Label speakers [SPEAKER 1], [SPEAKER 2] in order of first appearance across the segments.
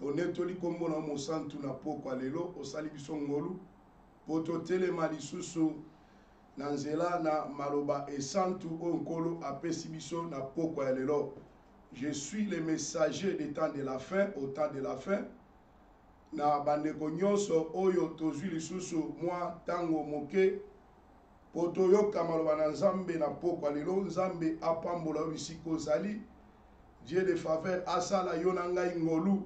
[SPEAKER 1] tonetoli kombo na mosantu na pokwa lelo osali biso ngolu po totelema lisusu na nzela na maloba esantu oyo nkolo apesi biso na pokwa ya lelo. Je suis le messager des temps de la fin au temps de la fin. Na bandeko nyonso oyo tozwi lisusu mwa tango moke po toyoka maloba na nzambe na pokwa lelo. Nzambe apambola oyo bisika ozali. Dieu de faveur asala yo na ngai ngolu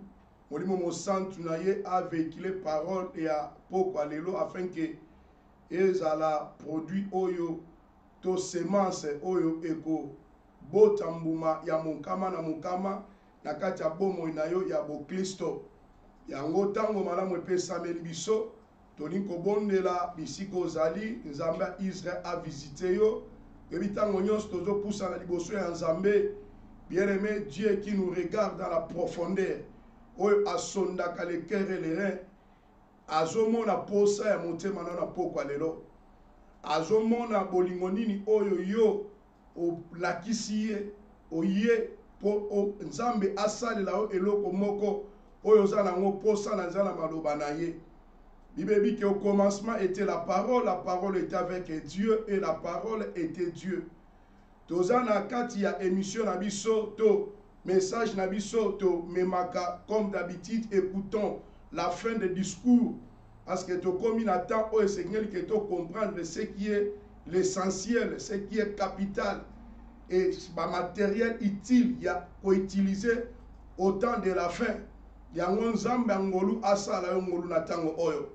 [SPEAKER 1] molimo mosantu na ye avekile parole ya pokwa lelo afin que ezala produit oyo to semence oyo eko bota mbuma ya mokama na mokama na kati ya bomoi na yo ya bokristo. Yango tango malamu epesameli biso tolingi kobondela bisika ozali nzambe ya Israel avisite yo ebi tango nyonso tozopusana liboso ya nzambe. Bien-aimé, Dieu qui nous regarde dans la profondeur oyo asondaka le cœur et les reins azomona posa ya motema na pokwa lelo azomona bolingo nini oyo yo olakisi ye oye po nzambe asalela yo eloko moko oyo oza nango posa na nzala maloba na ye. Bible dit qu'au commencement était la parole était avec Dieu et la parole était Dieu. Toza na kati ya émission na biso to message na biso to memaka comme d'habitude écoutons la fin des discours parce que to komi na temps o Seigneur que to comprendre ce qui est l'essentiel, ce qui est capital et ba matériel utile ya ko utiliser au temps de la fin. Yango nzambe ngolu asala yo ngolu na tango oyo.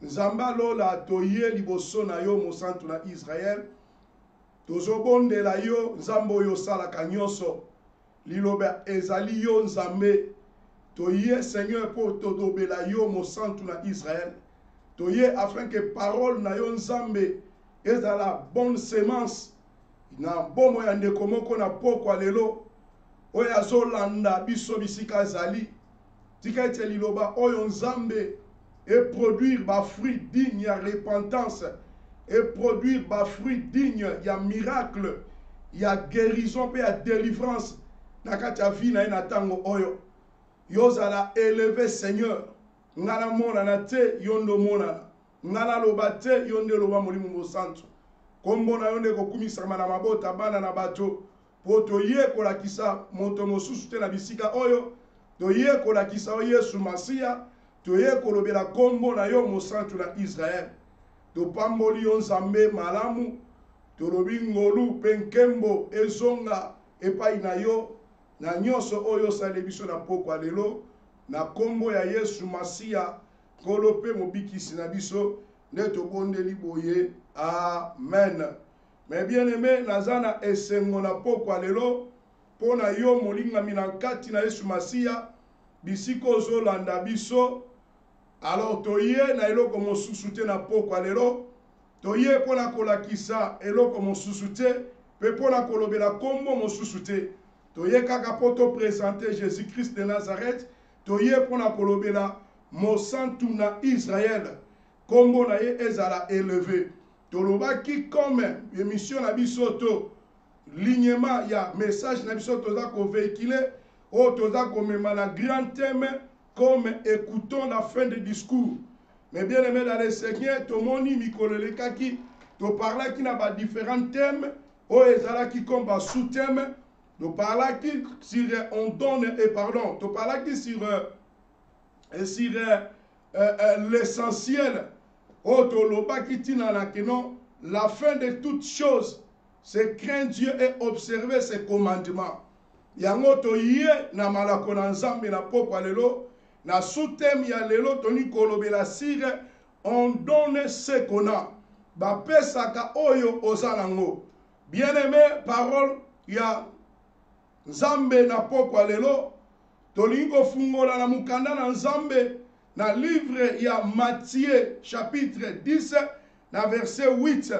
[SPEAKER 1] Nzamba lola toye liboso na yo mosantu na Israël. Tozobondela yo nzambe oyo salaka nyonso liloba ezali yo nzambe toye Seigneur po todobela yo mosantu na Israël toye afin que parole na yo nzambe ezala bonne semence na bomo ya ndeko moko na pokwa lelo oyo azolanda biso bisika ezali tika ete liloba oyo nzambe et produire ba fruit digne ya repentance et produire ba fruit digne, il y a miracle, il y a guérison, il y a délivrance. Nakata vie na ina tango oyo. Yozala élevé Seigneur. Ngala mona na te yondo mona. Ngala lobate yonde loba molimo mosantu. Kombo na yonde kokumisa na mabota bana na bato. Poto ye kolakisa moto mosusu te na bisika oyo. To ye kolakisa o Yesu Masia. To ye kolobela kombo na yo mosantu na Israël. Topamboli yo nzambe malamu tolobi ngolu penkembo ezonga epai na yo na nyonso oyo sale biso na pokwa lelo na kombo ya Yesu Masia kolo pe mobikisi na biso nde tobondeli boye amen. Mais bien aimé nazana esengo na pokwa lelo pona yo molingami na kati na Yesu Masia bisiko ozolanda biso. Alors toye na eloko mosusu te na pokwa lelo toye pona kolakisa eloko mosusu te pe pona kolobela kombo mosusu te toye kaka poto présenter Jésus-Christ de Nazareth toye pona kolobela mosantu na Israël kombo na ye ezala élevé tolobaki comme émission na biso to lignement ya message na biso toza ko véhiculer o toza ko mema na grand thème comme écoutons la fin du discours. Mais bien aimé dans le Seigneur, tout le monde qui te parle qui n'a pas différents thèmes, ou qui comme sous-thème, te parle qui sur on donne et pardon, te parle qui sur l'essentiel, ou te loba qui tina na kenon, la fin de toutes choses, c'est craindre Dieu et observer ses commandements. Yango to yé na malakona nzambe na pokwa lelo. Na sous-thème ya lelo toni kolobela sire on donne ce qu'on a. Ba pesaka oyo ozalango. Bien-aimé parole ya Nzambe na pokwa lelo tolingo fungola na mukanda na Nzambe na livre ya Matthieu chapitre 10 na verset 8.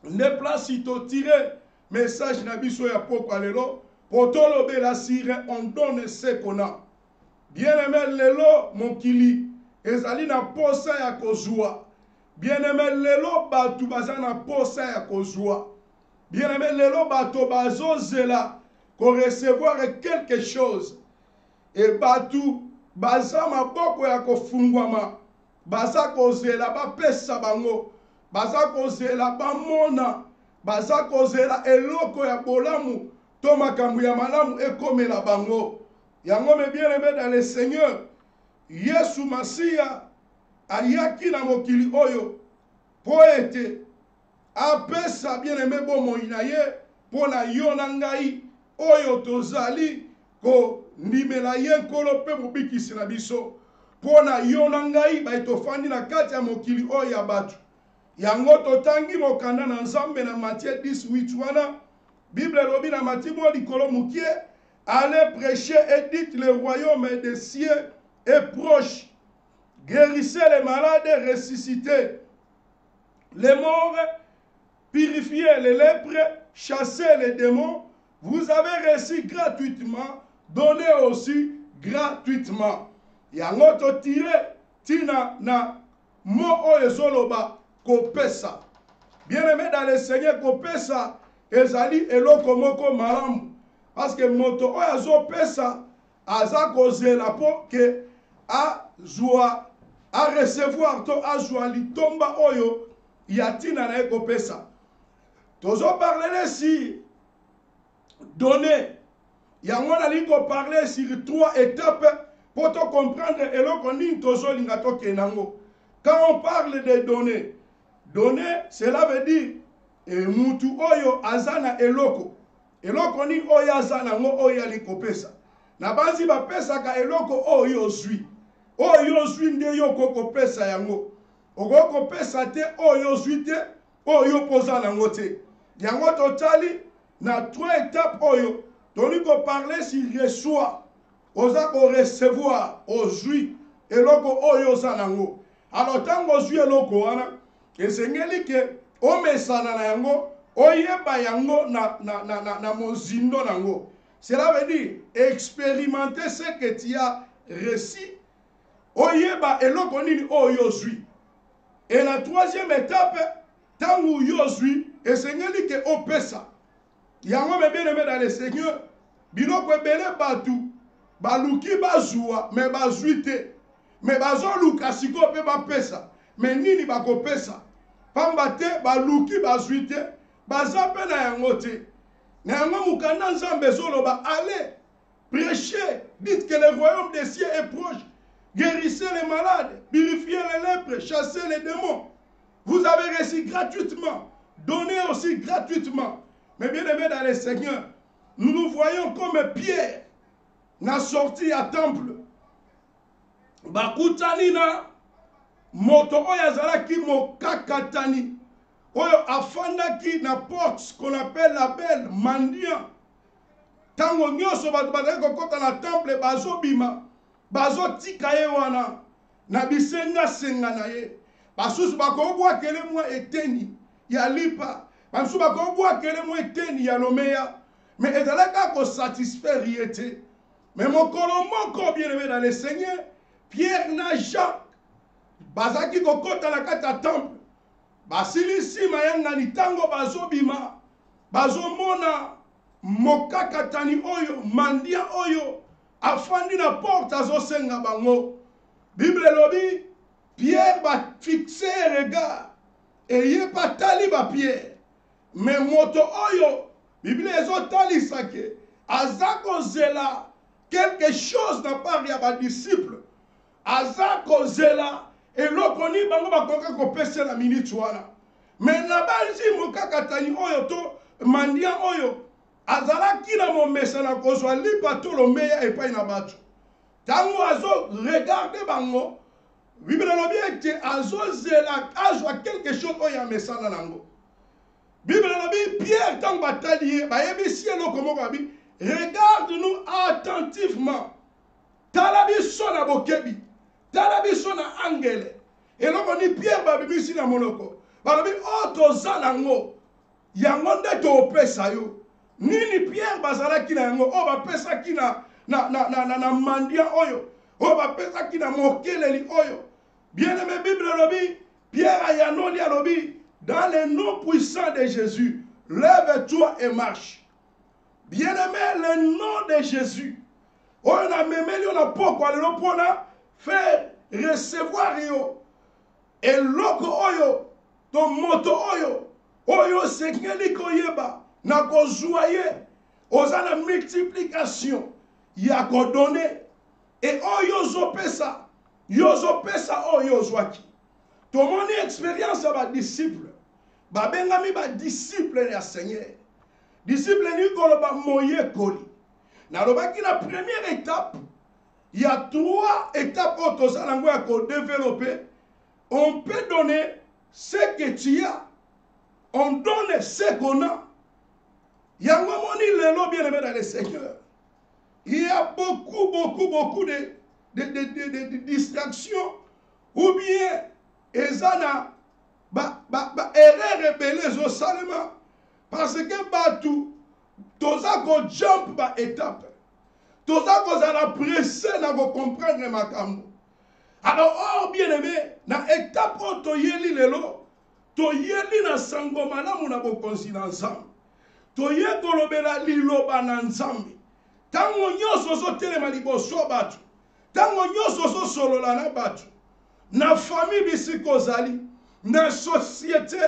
[SPEAKER 1] Ne place ito tire message na biso ya pokwa lelo potolobela sire on donne ce qu'on a. Bien-aimé lelo mokili ezali na posa ya kozwa. Bien-aimé lelo batu baza na posa ya kozwa. Bien-aimé lelo bato bazozela ko recevoir quelque chose. Et batu baza maboko ya kofungwama baza kozela bapesa bango baza kozela bamona baza kozela eloko ya bolamu to makambo ya malamu ekomela bango yango me bien aimé dans le Seigneur Yesu Masiya ayaki na mokili oyo po ete apesa bien aimé bomoi na ye mpo na yo na ngai oyo tozali kondimela ye nkolo mpe mobikisi na biso mpo na yo na ngai tofandi na kati ya mokili oyo ya bato yango totangi mokanda na Nzambe na Matthieu 10:8 wana Bible elobi na Matthieu mo likolo mukie allez prêcher et dites le royaume des cieux est proche. Guérissez les malades, ressuscitez les morts, purifiez les lèpres, chassez les démons. Vous avez reçu gratuitement, donnez aussi gratuitement. Yango to tire tina na mo oyo zoloba kopesa. Bien-aimé dans le Seigneur, kopesa ezali eloko moko malamu. Parce que moto oyo azopesa aza kozela po ke azwa a recevoir to azwa litomba oyo yatina na ekopesa. Tozo parler si donner. Yango na liko parler sur 3 étapes pour te comprendre eloko nini tozo linga to kenango. Quand on parle de donner, donner cela veut dire mutu oyo azana eloko. Eloko ni oyo azana ngo oyo alikopesa. Na bazi bapesa ka eloko oyo zwi. Oyo zwi nde yo kokopesa yango. Okokopesa te oyo zwi te oyo poza nango te. Yango totali na 3 étapes oyo toni ko parler sur reçoit. Oza ko recevoir ozwi eloko oyo zanango. Alors tango zwi eloko wana esengeli ke omesana na yango oyeba yango na mozindo nango. Cela veut dire expérimenter ce que tu as reçu. Oyeba eloko nini oyo zwi. Et la 3e étape tango yo zwi esengeli ke opesa. Yango me bien aimé dans le Seigneur biloko ebele batu baluki bazwa me bazwi te. Me bazoluka siko pe bapesa. Me nini bakopesa. Pamba te baluki bazwi te. Baza pe na yango te. Na yango mukanda Nzambe zoloba allez prêcher. Dites que le royaume des cieux est proche. Guérissez les malades, purifiez les lèpres, chassez les démons. Vous avez reçu gratuitement. Donnez aussi gratuitement. Mais bien aimé dans le Seigneur, nous nous voyons comme Pierre n'a sorti à temple. Bakutani na moto oyo azalaki mokakatani. Oyo afandaki na porte, ce qu'on appelle la belle mendiant. Tango nyoso bato bazali kokota na temple bazobima. Bazo tika ye wana na bisenga senga na ye. Basusu bakobwa kele mwa eteni ya lipa. Basusu bakobwa kele mwa eteni ya lomeya. Mais ezalaka ko satisfaire yete. Mais mokolo moko bien aimé dans le Seigneur, Pierre na Jean bazaki kokota na kata temple. Basilisi mayanga ni tango bazobima. Bazomona mokakatani oyo, mandia oyo afandi na porte azosenga bango. Bible lobi Pierre ba fixé regard et ye pa tali ba Pierre. Mais moto oyo Bible ezotali sake azako zela quelque chose na part ya ba disciple. Azako zela eloko ni bango bakoka kopesa na minute wana. Mais na banzi mokakatani oyo to mandia oyo azalaki na momesa na kozwa lipa to lomeya epai na bato. Tango azo regarde bango, Bible lobi ete azo zela azwa quelque chose oyo amesana nango. Bible lobi Pierre tango batali ba yebisi eloko moko abi, regarde-nous attentivement. Tala biso na bokebi, tala biso na angele. Eloko ni Pierre ba bibisi na monoko. Ba lobi otoza nango. Yango nde to opesa yo. Nini Pierre bazalaki na yango o bapesaki na mandia oyo o bapesaki na mokeleli oyo. Bien aimé Bible lobi Pierre ayanoli alobi dans le nom puissant de Jésus lève-toi et marche. Bien aimé le nom de Jésus oyo na memeli yo na pokwa lelo mpona faire recevoir yo eloko oyo to moto oyo oyo osengeli koyeba na kozwa ye oza na multiplication ya kodone e oyo ozopesa oyo ozwaki. Tomoni expérience ya badisciple babengami badisciple ya Seigneur. Disciple ni koloba moyekoli. Nalobaki na première étape, il y a 3 étapes où tu as développé. On peut donner ce que tu as. On donne ce qu'on a. Il y a un moment où bien aimé dans le Seigneur. Il y a beaucoup de distractions. Ou bien, ezana erreur rebelle au salement. Parce que batou, toza ko jump ba étape. Toza ko zala pressé na ko comprendre makambo. Alors, oh bien aimé, na étape où to yeli lelo, to yeli na sango malamu na bo konsinanzam. To ye kolobela liloba na nzambi. Tango nyoso so telema liboso batu. Tango nyoso so solola na batu. Na famille bisiko zali, na société.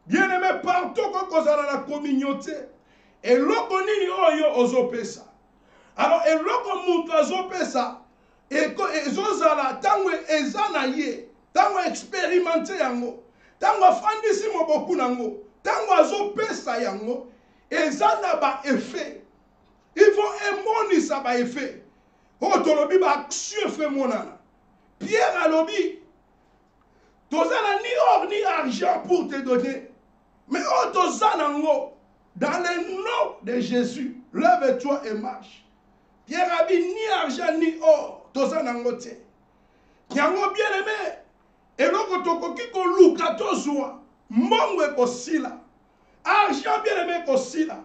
[SPEAKER 1] Bien aimé, partout qu'on a la communauté. Et l'oko nini oyo ozopesa. Alors, et l'oko mutu ozopesa. Et ezozala, tango ezana ye. Tango expérimenté yango. Tango fandisi mo boku nango. Tango azopesa yango. Ezana ba effet. Il faut émoni sa ba effet. Otolobi ba action fait monana. Pierre alobi. Tozana ni or ni argent pour te donner. Mais Otozanango, dans le nom de Jésus, lève-toi et marche. Pierre a dit ni argent ni or, Tozanango te. Kiango bien aimé, et l'autre tokoki ko luka tozwa, mongwe ko sila. Argent bien aimé ko sila.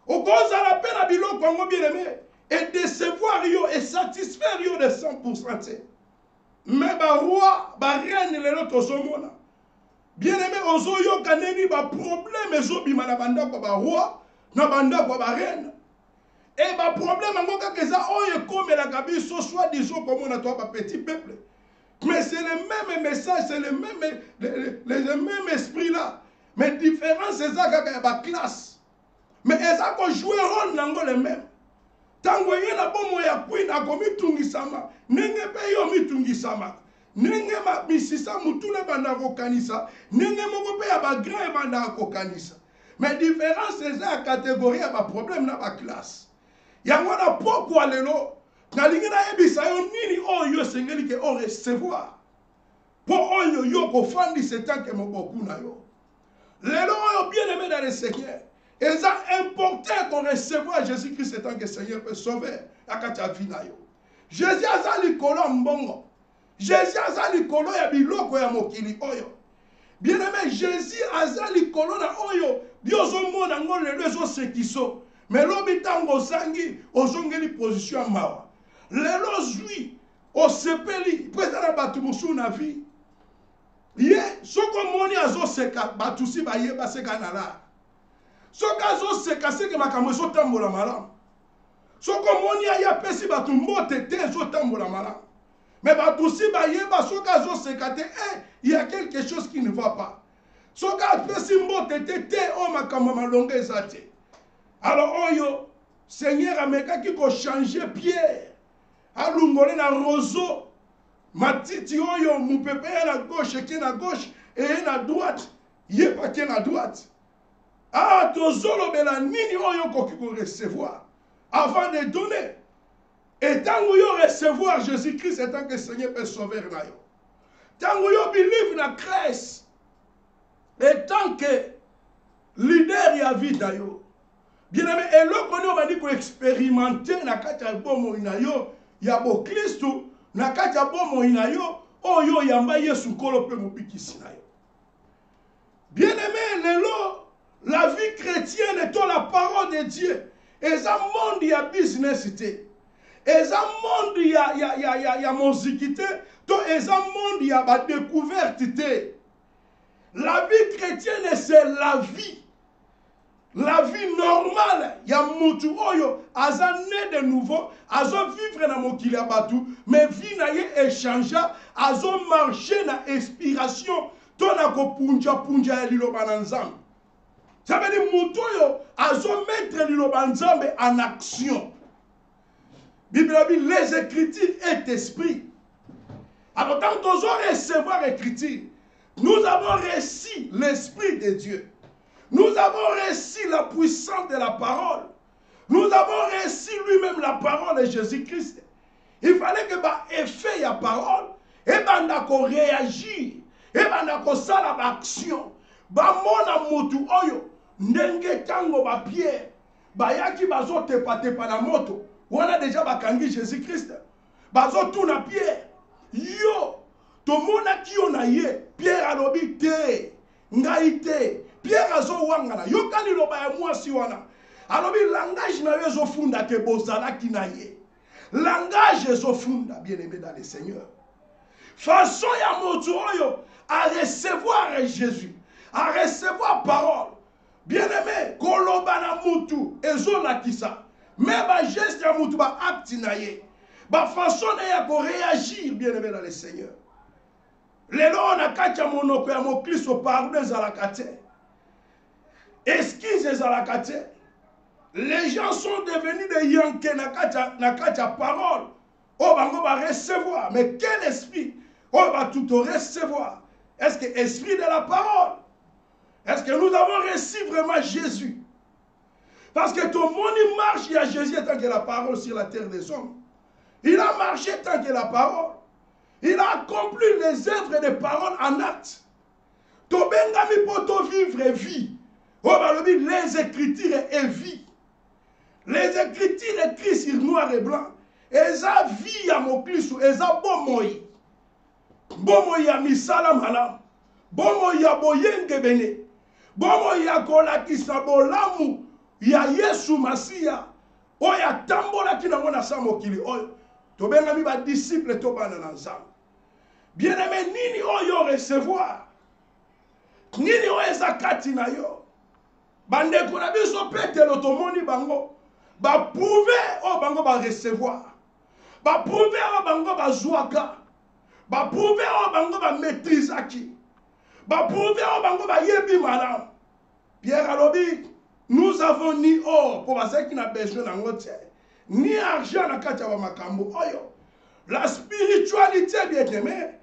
[SPEAKER 1] Au cause à la peine à bilo kongo bien aimé, et décevoir yo et satisfaire yo de 100%. Mais ba roi, ba reine le l'autre somona. Bien aimé, ozoyo kaneni ba problème ezobima na banda kwa ba roi, na banda kwa ba reine. Et ba problème angoka keza oye comme la kabiso soit disons comme on a toi ba petit peuple. Mais c'est le même message, c'est le même les mêmes esprit là. Mais différence c'est ça kaka ba classe. Mais eza ko jouer rôle nango le même. Tango yena bomo ya queen akomi tungisama, nenge pe yo mitungisama. Nenge ma misisa mutule banda ko kanisa, nenge moko pe ya ba grand banda ko kanisa. Mais différence c'est ça catégorie ya ba problème na ba classe. Yango na pourquoi lelo na lingina ebisa yo nini oyo sengeli ke o recevoir. Po oyo yo ko fandi c'est tant que moboku na yo. Lelo oyo bien aimé dans le Seigneur. Et ça important qu'on recevoir Jésus-Christ en tant que Seigneur peut sauver à Katavinayo. Jésus a ça likolo mbongo. Jésus a ça likolo ya biloko ya mokili oyo. Bien aimé, Jésus a ça likolo na oyo. Biozo mona ngole lezo sekiso. Mais lobi tango sangi ozongeli position mawa. Lelo zui o sepeli président batu musu na vie. Ye soko moni azo seka batusi ba yeba seka na la. Soka zo sekase ke makambo so tambola malamu. Soko moni aya pesi batu mbote te so tambola malamu. Mais batu si ba yeba soka zo sekate il y a quelque chose qui ne va pas. Soka pesi mbote te o makambo malonga ezate. Alors oyo Seigneur ameka ki ko changer Pierre. Alungole na roseau. Matiti oyo mupepe na gauche ki na gauche et na droite. Yepa ki na droite. Ah, tozolo bela nini oyo koki ko recevoir avant de donner. Et tant que yo recevoir Jésus-Christ en tant que Seigneur et Sauveur na yo. Tant que yo believe na Christ. Et tant que leader ya vie na yo. Bien aimé, et l'autre on va dire ko expérimenter na kati ya bomo na yo ya bo Kristo na kati ya bomo na yo oyo yamba Yesu kolo pe mobikisi na yo. Bien aimé, lelo la vie chrétienne est la parole de Dieu. Et ça monde y a business. Et ça monde y a musique. Et ça monde y a découverte. La vie chrétienne c'est la vie. la vie normale ya mutu oyo aza né de nouveau azo vivre na mokili ya batu mais vie na ye échangea azo marcher na inspiration to na kopunja punja ya liloba na nzambe. Ça veut dire mutu oyo azo mettre liloba nzambe en action. Bible dit les écritures est esprit. Alors quand nous allons recevoir l'écriture, nous avons reçu l'esprit de Dieu. Nous avons reçu la puissance de la parole. Nous avons reçu lui-même la parole de Jésus-Christ. Il fallait que l'effet la parole, et qu'on réagir, et qu'on sala action. Mona mutu oyo, ndenge tango ba pierre, yaki bazo tepa na moto. On a déjà bakangi Jésus-Christ. Bazo tout na pierre. Yo, to mona ki on a ye, pierre alobi te, ngai te. Pierre azo wangana, yo kali loba ya mwasi wana. Alobi langage na yo funda ke bozala ki na ye. Langage zo funda, bien-aimé dans le Seigneur. Façon ya motu oyo à recevoir Jésus, à recevoir parole. Bien-aimé, koloba na mutu ezo la kisa. Mais ba geste ya mutu ba acte na ye. Ba façon na ya ko réagir, bien-aimé dans le Seigneur. Lelo on a kacha monoko ya mokristo pardon za la kate. Esquisses à la kate. Les gens sont devenus des yanke na kacha parole. Oh, bango va recevoir. Mais quel esprit? Oh, va tout recevoir. Est-ce que esprit de la parole? Est-ce que nous avons reçu vraiment Jésus? Parce que tout le monde marche, il y a Jésus tant que la parole sur la terre des hommes. Il a marché tant que la parole. Il a accompli les œuvres de parole en acte. Tobengami poto vivre vie. Oh, les écritures et vie. Les écritures écrites sur noir et blanc. Eza vie à mon Christ, eza bomoyi. Bomoyi ya misala malam. Bomoyi ya boyenge bene. Bomoyi ya kolakisa bolamu ya Yesu Masiya. Oya tambola kinango na sa mokili oyo. Tobengami ba disciple tobana na nzambe. Bien-aimé, nini oyo recevoir? Nini oyo eza kati na yo? Bandeko na biso petelo tomoni bango. Ba prouver o bango ba recevoir. Ba prouver o bango ba jouaka. Ba prouver o bango ba maîtrise aki. Ba prouver o bango ba yebi malam. Pierre alobi, nous avons ni or pour ceux qui n'a besoin d'angote, ni argent na kati ya makambo oyo. La spiritualité bien-aimé,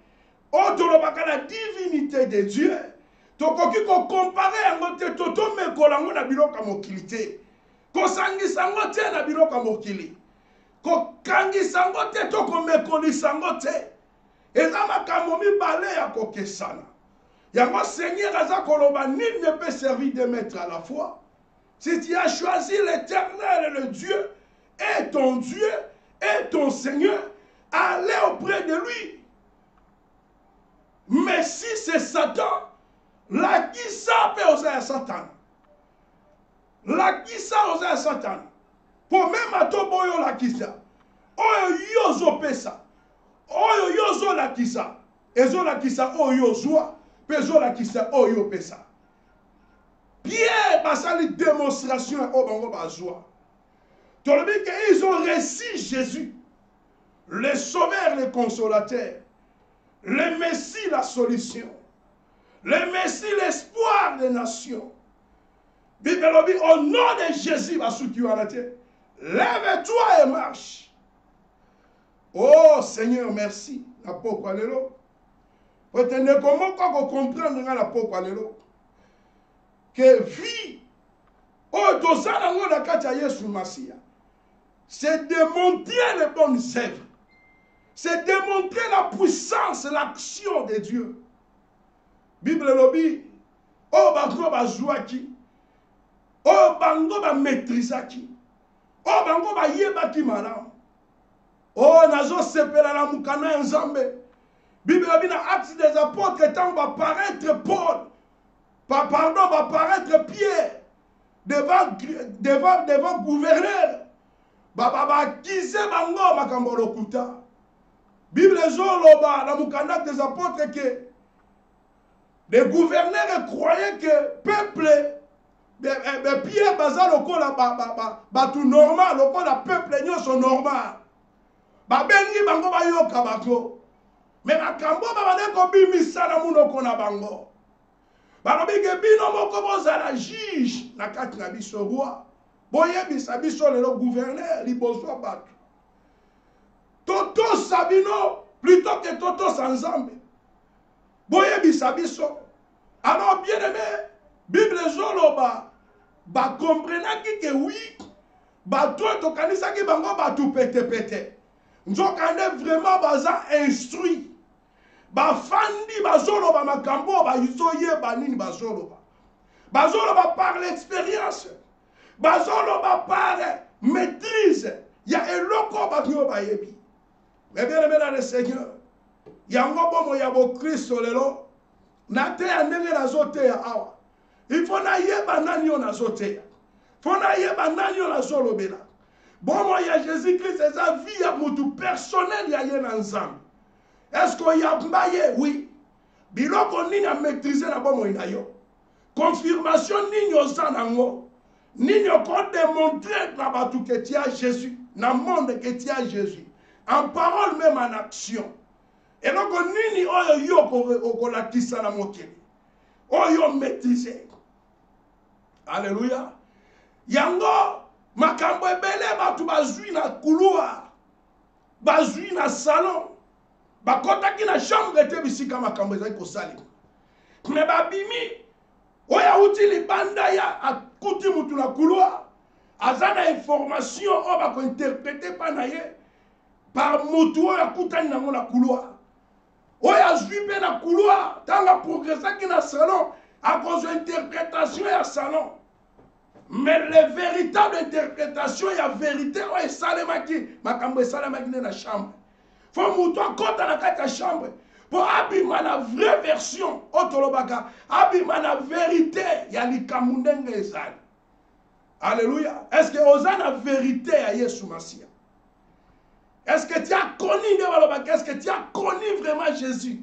[SPEAKER 1] otolobaka la divinité de Dieu. Tokoki ko comparer ngote toto mekolango na biloka mokili te. Ko sangisa ngote na biloka mokili. Ko kangisa ngote to ko mekolisa ngote. Eza makambo mibale ya kokesana. Yango Seigneur aza koloba nul ne peut servir de maître à la fois. Si tu as choisi l'Éternel, le Dieu, et ton Dieu, et ton Seigneur, allez auprès de lui. Mais si c'est Satan, la kisa peut oser à Satan. La kisa oser à Satan. Pour même à ton boyo la kisa. Oyo yozo pesa. Oyo yozo la kisa. Ezo la kisa oyo zoa. Pezo la kisa oyo pesa. Pierre basa li démonstration au bango bazoa. Tolobi que ils ont reçu Jésus. Le sauveur, le consolateur. Le Messie, la solution. Le Messie, l'espoir des nations. Bible dit, au nom de Jésus, lève-toi et marche. Oh Seigneur, merci. Na poko alelo. Peut-être comment comprendre la poko alelo. Que vie, oh dosana ngoda kacha Yesu Masia. C'est démontrer les bonnes œuvres. C'est démontrer la puissance, l'action de Dieu. Bible lobi, oh bango ba jouaki, oh bango ba maîtrisaki, oh bango ba yebaki malam, oh nazo sepela la mukana nzambe. Bible lobi na Actes des Apôtres tant va paraître Paul, pardon va paraître Pierre devant gouverneur, ba kise bango makambo lokuta. Bible zoloba la mukana des Apôtres que les gouverneurs croyaient que le peuple Pierre baza lokola batu normal, lokola peuple nyonso normal. Babengi bango bayoka bango. Mais makambo babane ko bimisa na munoko na bango. Balobike bino moko bozala juge na kati na biso roi. Boyebisa biso lelo gouverneur liboso batu. Toto sabino plutôt que toto sans Nzambe. Boyebisa biso. Alors bien aimé, Bible zoloba ba comprenaki que oui, bato to kanisa ki bango batu pete. Nzokande vraiment baza instruit. Ba fandi bazoloba makambo ba isoye banini bazoloba. Bazoloba par l'expérience. Bazoloba par maîtrise. Ya eloko banyo ba yebi. Mais bien aimé dans le Seigneur, yango bomo ya bo Kristo lelo na te andenge na zote ya awa. Il faut na yeba nani on azote. Faut na yeba nani on azolobela. Bomo ya Jésus-Christ c'est sa vie ya mutu personnel ya ye na Nzambe. Est-ce qu'on y a mbaye? Oui. Biloko nini a maîtrisé na bomo ina yo. Confirmation nini oza nango. Nini okon démontrer na batu que tu as Jésus. Na monde que tu as Jésus. En parole même en action. Et donc nini oyo yo okolakisa na mokili. Oyo maîtrisé. Alléluia. Yango makambo ebele batu bazui na couloir. Bazui na salon. Bakotaki na chambre te bisika makambo ezali kosali. Me babimi oya uti libanda ya akuti mutu na couloir. Azana information o bako interpréter pa na ye par mutu oya kutani nango na couloir. Oya zui pe na couloir tanga progresaki na salon à cause de l'interprétation ya salon. Mais les véritables interprétations ya vérité oya salemaki makambo salemaki na chambre. Faut mutu akota na kati ya chambre pour abima na vraie version otolobaka abima na vérité ya likambo ndenge ezali. Alléluia. Est-ce que oza na vérité ya Yesu Masia? Est-ce que tu as connu Nebalobaka? Est-ce que tu as connu vraiment Jésus?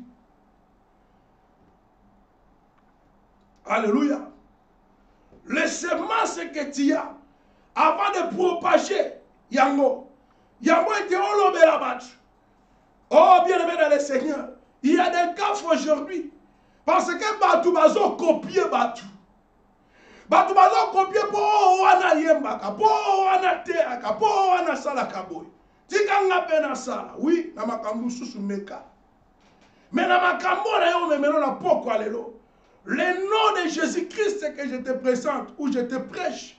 [SPEAKER 1] Alléluia. Les semences que tu as avant de propager yango était olobela batu. Oh, bien aimé dans le Seigneur, il y a des gaffes aujourd'hui. Parce que Batu bazo copier Batu. Batu bazo copier pour wana yembaka, pour wana teaka, pour wana salaka boy. Tikanga pena sala, oui, na makambu susu meka. Mais na makambo na yo memelo na poko alelo. Le nom de Jésus-Christ que je te présente, ou je te prêche,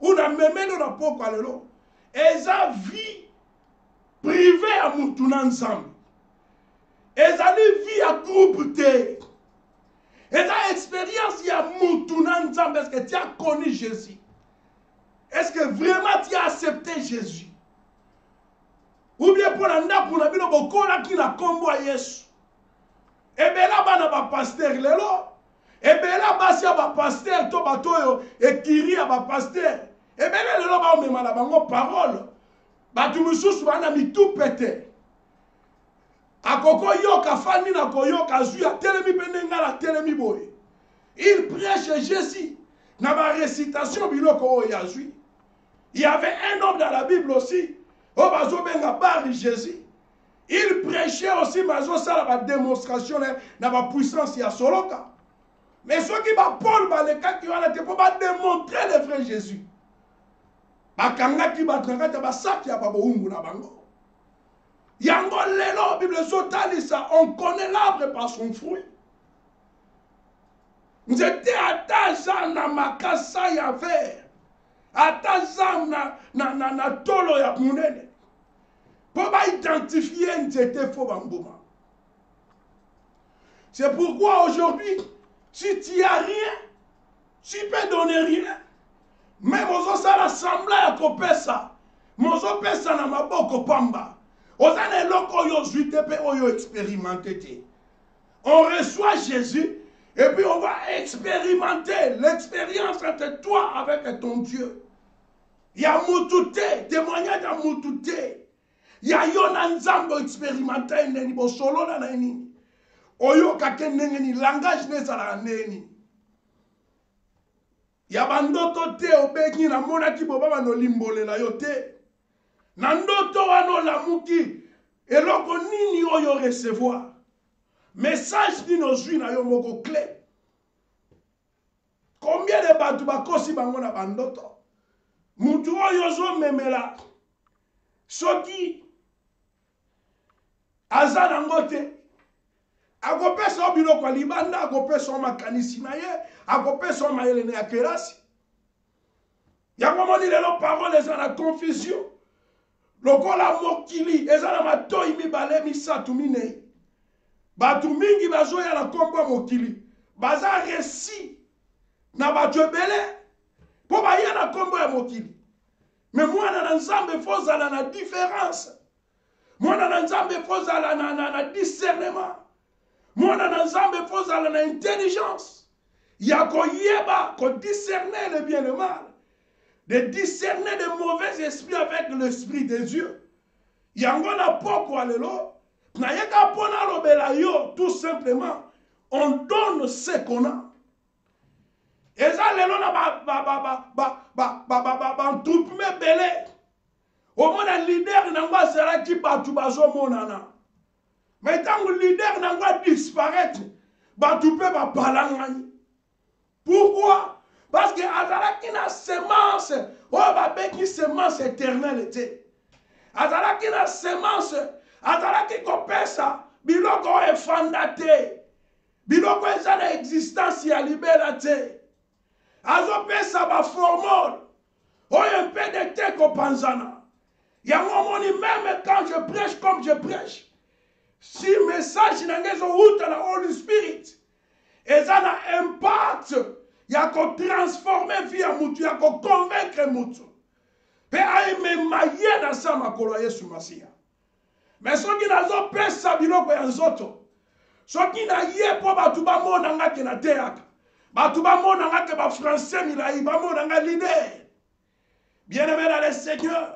[SPEAKER 1] ou na memelo na poko alelo. Eza vie privé à Moutounan ensemble. Ils allaient vivre à groupe T. Ils ont expérience à Moutounan ensemble. Est-ce que tu as connu Jésus? Est-ce que vraiment tu as accepté Jésus? Ou bien pour l'anda pour la vie de beaucoup là qui n'a combo à Yesu. Et bien là bas na pasteur lelo. Et bien là bas si ba pasteur to batoyo et kiri à ba pasteur. Et bien là lelo ba on me la bango parole. Batu mususu bana mitu pete. Akoko yoka fani na koyoka zuya telemi penenga la telemi boy. Il prêche Jésus. Na ma récitation biloko ya zui. Il y avait un homme dans la Bible aussi. Oh bazo benga bari Jésus. Il prêchait aussi mazo sala ba démonstration na ba puissance ya soloka. Mais ceux qui va Paul ba le cas qui va te pour démontrer le vrai Jésus. Bakanga ki batanga ta basaki ya babo ungu na bango. Yango lelo Bible sotalisa, on connaît l'arbre par son fruit. J'étais ataza na makasa ya ver. Ataza na tolo ya munene. Pour ba identifier n'était faux bamboma. C'est pourquoi aujourd'hui, si tu n'as rien, tu peux donner rien. Mais mozo sa l'assemblée à kopesa. Mozo pesa na maboko pamba. Ozane loko yo zuite pe oyo expérimenter. On reçoit Jésus et puis on va expérimenter l'expérience entre toi avec ton Dieu. Il y a mutute, témoignage à mutute. Il y a yon nzambo expérimenter neni bo solo na neni. Oyo kake neni langage ne sala neni. ya bandoto te obengi na monaki bobaba no limbolela yo te. Na ndoto wana lamuki eloko nini oyo recevoir. Message ni nozwi na yo moko clé. Combien de batu bakosi bango na bandoto? Mutu oyo zo memela soki aza nango te akopesa biloko ya libanda, akopesa makanisi na ye, akopesa mayele na ya kelasi. Yango moni lelo parole eza na confusion. Lokola mokili eza na matoi mibale misatu minei. Batu mingi bazoya na kombo mokili baza resi na batu ebele po baya na kombo ya mokili. Mais mwana na nzambe fozala na différence. Mwana na nzambe fozala na discernement. Mwana na nzambe fozala na intelligence. Ya koyeba, ko discerner le bien et le mal. De discerner de mauvais esprits avec l'esprit de Dieu. Yango na poko alelo. Na yeka pona lobela yo, tout simplement. On donne ce qu'on a. Eza lelo na ntupume bele. Omona leader nangwa sera ki batu bazo monana. Mais tango leader nangwa disparaître, batu pe ba palangani. Pourquoi? Parce que azalaki na semence, oyo babeki semence éternelle te. Azalaki na semence, azalaki kopesa biloko efanda te. Biloko eza na existence ya libela te. Azopesa ba formule, oyo mpe de te kopanzana. Yango moni même quand je prêche comme je prêche, si message nangezo uta na Holy Spirit, eza na impact ya ko transformer vie ya mutu, ya ko convaincre mutu. Pe aime maye na sa makolo ya Yesu Masiya. Mais soki nazo pesa biloko ya nzoto, soki na ye po batu bamona ngake na teaka, batu bamona ngake ba français milai, bamona nga leader. Bien-aimé dans le Seigneur,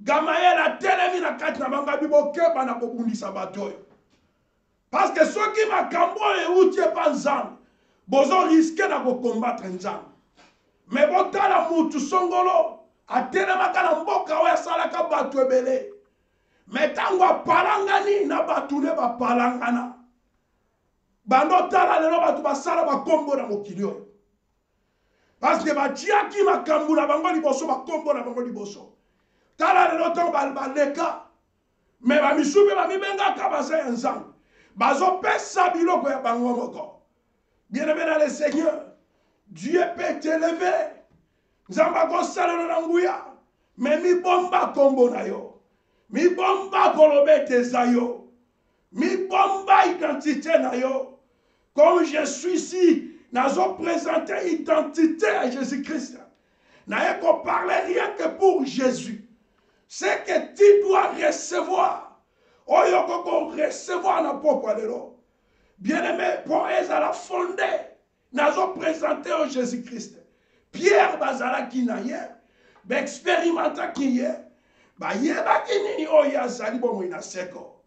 [SPEAKER 1] Gamaël a telemi na kati na banga bibokeba na kobundisa batoyo. Parce que soki makambo eutie pa nzambe, bozo risquer na ko combattre nzambe. Mais botala mutu songolo atelemaka na mboka oyo asalaka batu ebele. Mais tango apalangani na batu ne bapalangana. Bando tala lelo batu basala bakombo na mokili oyo. Parce que batiaki makambo na bango liboso, bakombo na bango liboso. Tala lelo to baleka. Mais bamisubi bamibengaka baza ya nzambe. Bazo pesa biloko ya bango moko. Bien-aimé dans le Seigneur, Dieu peut t'élever. Nzamba kosala na nguya. Mais mi bomba kombo na yo. Mi bomba kolobe tezayo. Mi bomba identité na yo. Comme je suis ici, nazo présenter identité à Jésus-Christ. N'a qu'on parler rien que pour Jésus. C'est que tu dois recevoir. Oyoko ko recevoir na pokwa lelo. Bien-aimé, pour eux à la fondée, nazo présenter au Jésus-Christ. Pierre bazala ki na ye, ba expérimenta ki ye, ba yeba ki nini oya zali bomo ina seko.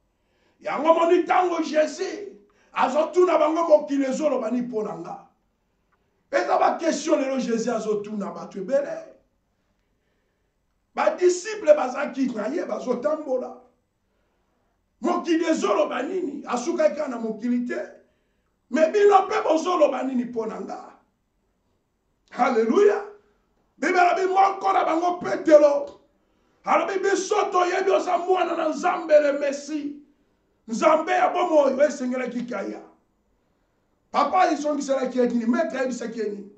[SPEAKER 1] Yango moni tango Jésus, azotuna bango mokili ezolo bani ponanga. Eza ba question lelo Jésus azotuna batu ebele. Ba disciple bazaki na ye bazotambola. Mokili ezolo banini, asuka kana mokili te. Mais bino pe bozolo banini ponanga. Alléluia. Bibela bi moko na bango petelo. Alabi bisoto yebi osa mwana na nzambe le Messi. Nzambe ya bomo oyo esengela kikaya. Papa isongisela kiekini, maître ebisa kieni.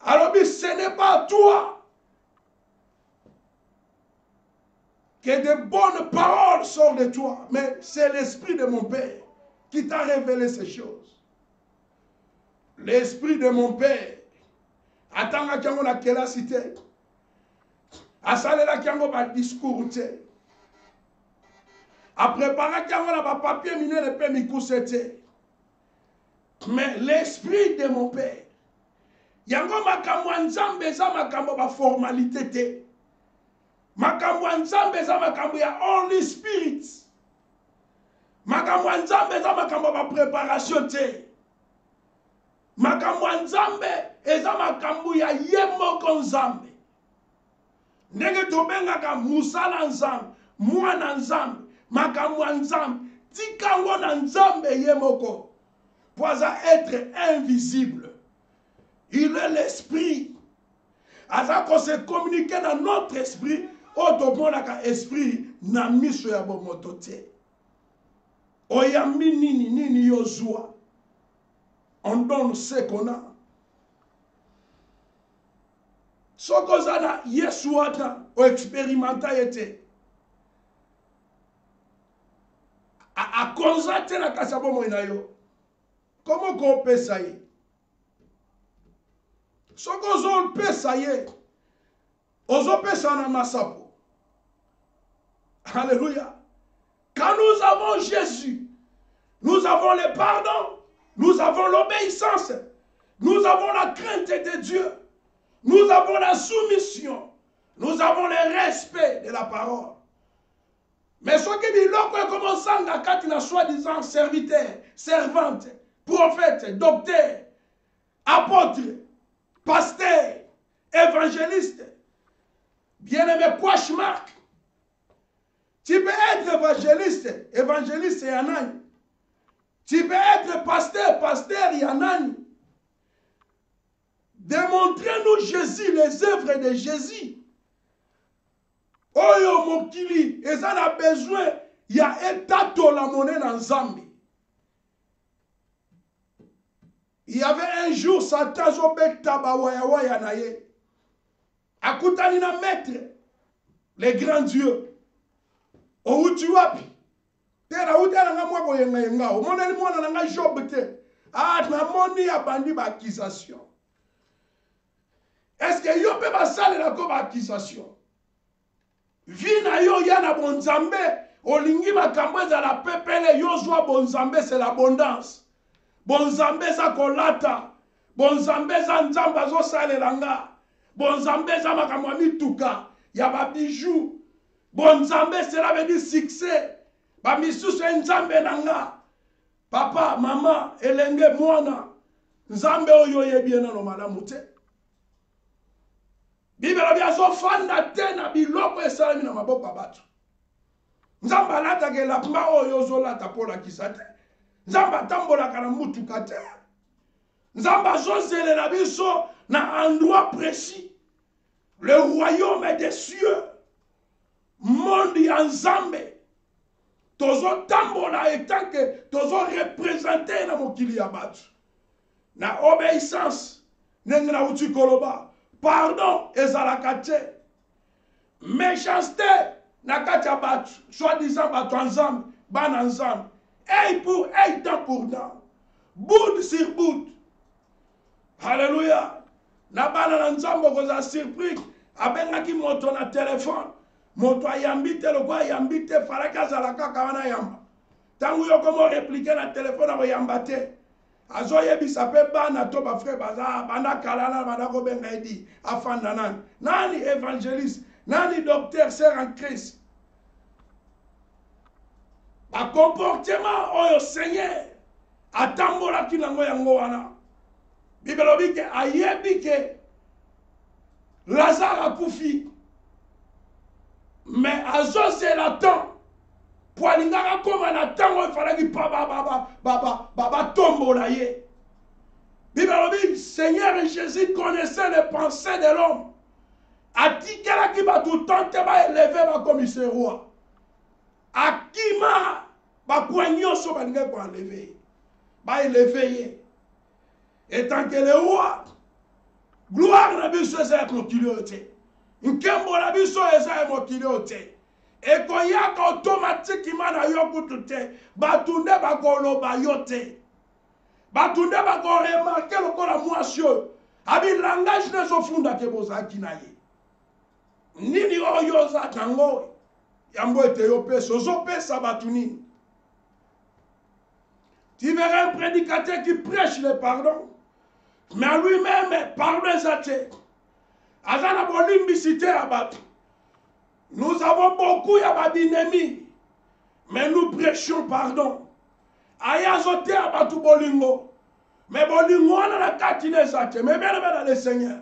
[SPEAKER 1] Alabi ce n'est pas toi que de bonnes paroles sortent de toi, mais c'est l'esprit de mon Père qui t'a révélé ces choses. L'esprit de mon Père. Atanga kiango na kelasi te. Asalela kiango ba discours te. A préparer kiango na ba papier miné le pe mikuse te. Mais l'esprit de mon Père. Yango makambo nzambe za makambo ba formalité te. Makambo nzambe za makambo ya Holy Spirit. Makambo nzambe za makambo ba préparation te. makambo ya nzambe eza makambo ya ye moko nzambe. Ndenge tobengaka musala nzambe, mwana nzambe, makambo ya nzambe, tikango na nzambe ye moko. Pour être invisible. Il est l'esprit. Aza ko se communiquer dans notre esprit, otomonaka esprit na miso ya bomoto te. Oyambi nini yozua. On donne ce qu'on a. Soko zana Yesu ata o expérimenta yete. A konzate na kasabo moina yo. Comment qu'on peut ça y? Soko zon peut ça y. Ozo peut ça na masapo. Alléluia. Quand nous avons Jésus, nous avons le pardon, nous avons l'obéissance, nous avons la crainte de Dieu, nous avons la soumission, nous avons le respect de la parole. Mais ce qui dit là, commence à quand il soi-disant serviteur, servante, prophète, docteur, apôtre, pasteur, évangéliste, bien-aimé Quashmark. Tu peux être évangéliste et anani. Tu peux être pasteur et anani. Démontrez-nous Jésus, les œuvres de Jésus. Oyo mokili, et ça a besoin, il y a un tato la monnaie dans Zambie. Il y avait un jour, Satan Zobek Tabawaya Naye. Akutani na maître, les grands dieux. Outi wapi tena utana nga mwako yenga omona ni mwana nga Job te na moni ya bandi ba accusation. Est-ce que yo pe basale la ko ba accusation vina yo yana bonzambe olingi makambo za la pepele yo zwa bonzambe, c'est l'abondance. Bonzambe za kolata, bonzambe za nzamba zo sale langa, bonzambe za makambo mituka ya ba bijoux. Bon Nzambe, cela veut dire succès. Ba misusu Nzambe nanga. Papa, maman, elenge mwana. Nzambe oyo yebiena no malamu te. Bibela biazo fanda te na biloko esalami na maboko batu. Nzambe alata ke la pma oyo zolata pola kisate. Nzambe tambola kana mutuka te. Nzambe azozele na biso na endroit précis. Le royaume des cieux. Monde ya Nzambe tozo tambola etant que tozo représenter na mokili ya batu na obéissance nengena uti koloba pardon ezalaka te méchanceté na kati ya batu soi-disant batu Nzambe bana Nzambe œil pour œil, dent pour dent, bout sur bout. Alléluia. Na bana na Nzambe koza surpris abengaki moto na téléphone. Moto ayambite lokwa ayambite faraka zalaka kawana yamba. Tangu yo komo répliquer na téléphone abo yambate. Azo yebisa pe bana to ba frère baza banda kalana banda ko benga edi afanda nani. Nani évangéliste, nani docteur sœur en Christ. Ba comportement oyo Seigneur atambola kinango yango wana. Bibelo bike ayebike Lazare akufi. Mais à José la temps, pour aller comme un temps, il fallait qu'il baba tombe là. Bible dit, Seigneur Jésus connaissait les pensées de l'homme. A dit qu'il va tout tenter va élever ma commissaire roi. A qui m'a ba poignon sur ba pour enlever. Ba élever. Et tant que le roi, gloire na biso c'est continuité. Nkembo na biso eza mokili ote ekoyaka automatiquement na yo kutute batunde bakoloba yote batunde bako remarquer lokola mwasio abi langage nezo funda ke bozaki na ye nini oyo za tango yambo ete yo peso zo pesa batuni. Tu verras un prédicateur qui prêche le pardon mais à lui-même pardon zate. Nous avons beaucoup d'ennemis, mais nous prêchons pardon. Ayazote abatu bolingo. Mais bolingo wana na kati na ezate. Mais bien dans le Seigneur.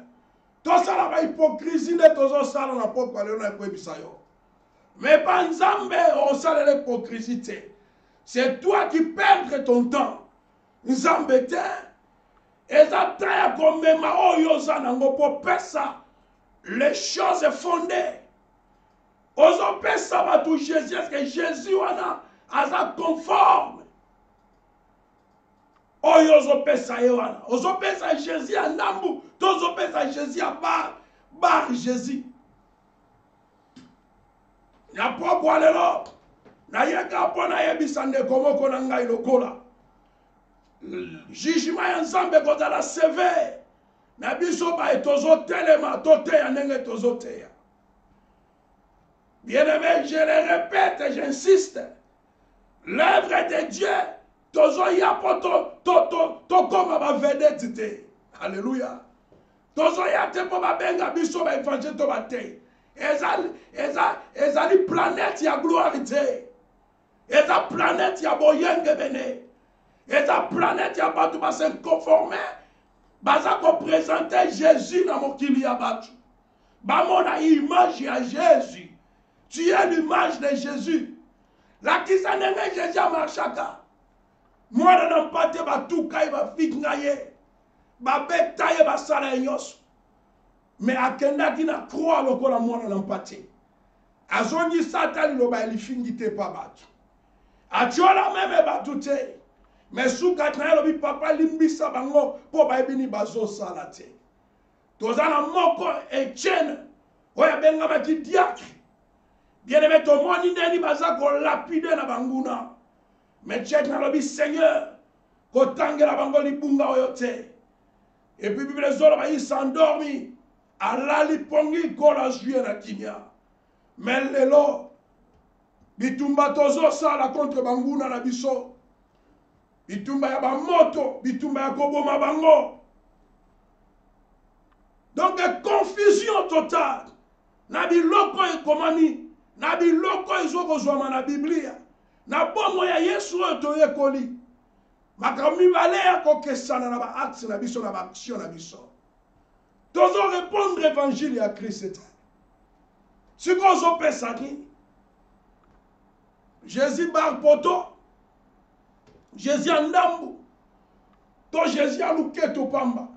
[SPEAKER 1] Tout ça la hypocrisie de tous ça na pokwa lelo na kwebisa yo. Mais pas Nzambe on sale l'hypocrisie. C'est toi qui perds ton temps. Nzambe te. Ezata ya komema oyo za nango po pesa les choses fondées. Ozo pesa batu Jésus, est-ce que Jésus wana aza conforme? Oyo ozo pesa ye wana. Ozo pesa Jésus a ndambu, tozo pesa Jésus a bar Jésus. Na pokwa lelo na yeka pona yebisa ndeko moko na ngai lokola. Jugement ya Nzambe kozala sévère. Na biso ba tozo telema toteya ndenge tozo teya. Bien-aimé, je le répète et j'insiste. L'œuvre de Dieu, tozo yapo to koma ba vedette te. Alléluia. Tozo yate po ba benga biso ba évangile to ba te. Ezali planète ya gloire te. Eza planète ya boyenge bene. Eza planète ya batu ba se conformer. Baza ko présenter Jésus na mokili ya batu. Ba mona image ya Jésus. Tu es l'image de Jésus. La kisa nenge Jésus a marchaka. Moi na nampate ba tuka ba fitnaye. Ba betaye ba sala nyos. Mais akenda kina croix lokola moi na nampate. Azongi satani lo ba elifingite pa batu. Atiola meme batu te. Mais souka na lobi papa limbisa bango po ba ebini bazo sala te. Tozana moko Etienne. Oya benga ba ki diacre. Bien-aimé, ton monde n'est pas lapide na banguna. Mais check na lobi Seigneur, ko tangela bango libunga oyote. Et puis Bible zolo ba s'endormi. Ala lipongi ko la juye na kinya. Mais lelo bitumba tozo sala contre banguna na biso. Bitumba ya ba moto, bitumba ya koboma bango. Donc confusion totale. Na biloko ekomami. Na biloko ezokozwama na Biblia. Na bomo ya Yesu otoye koli. Makambi bale ya kokesana na ba acte na biso na ba action na biso. Tozo répondre évangile ya Christ. Si kozo pesaki. Jésus bar poto. Jésus andambu. To Jésus aluketo pamba.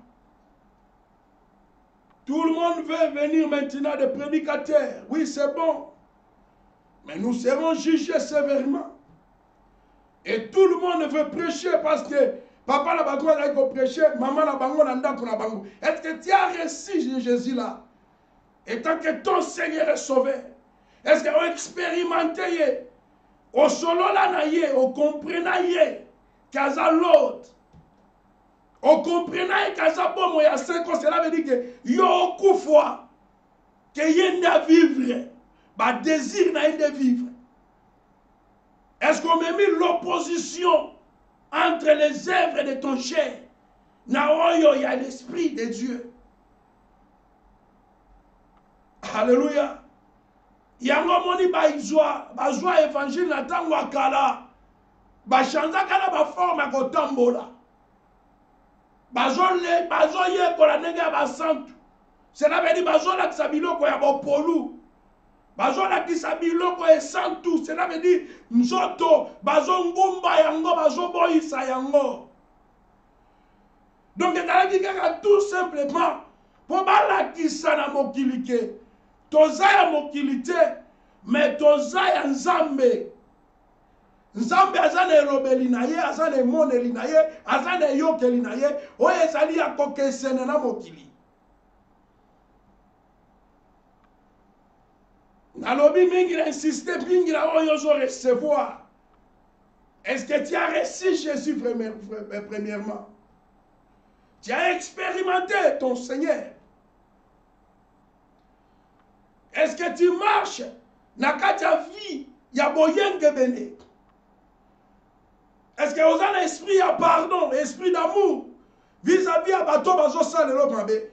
[SPEAKER 1] Tout le monde veut venir maintenant des prédicateurs. Oui, c'est bon. Mais nous serons jugés sévèrement. Et tout le monde veut prêcher parce que papa n'a pas de prêcher, maman n'a pas de. Est-ce que tu as reçu Jésus là? Et tant que ton Seigneur est sauvé, est-ce qu'on a expérimenté? Au solo là, on comprenait qu'à l'autre. On comprenait qu'à bon, il y a 5 ans, cela veut dire que il y a beaucoup de fois qu'il y a à vivre. Bah, désir de vivre. Est-ce qu'on met mis l'opposition entre les œuvres de ton chair? Il y a l'Esprit de Dieu. Alléluia. Il y a un moment où il y a un évangile dans le wakala. Bah, chanza kala ba forme à kotambola. Bazole, bazoye kola nega ba santu. Cela veut dire bazola kisabilo ko ya bo polu. Bazola kisabiloko e santu, cela veut dire nzoto, bazongumba yango, bazoboisa yango. Donc, tout simplement, pour la kisana mokilike, tozaya mokilite, mais tozaya nzambe. Nzambe azane robeli na ye, azane moneli na ye, azane yokeli na ye, oye zali ya kokesene na mokili. Nalobi mingi insiste mingi la oyozo recevoir. Est-ce que tu as reçu Jésus premièrement? Tu as expérimenté ton Seigneur? Est-ce que tu marches dans ta vie? Il y a moyen de bénir. Est-ce que vous avez un esprit de pardon, esprit d'amour vis-à-vis de bateau bazo sale lo mabe?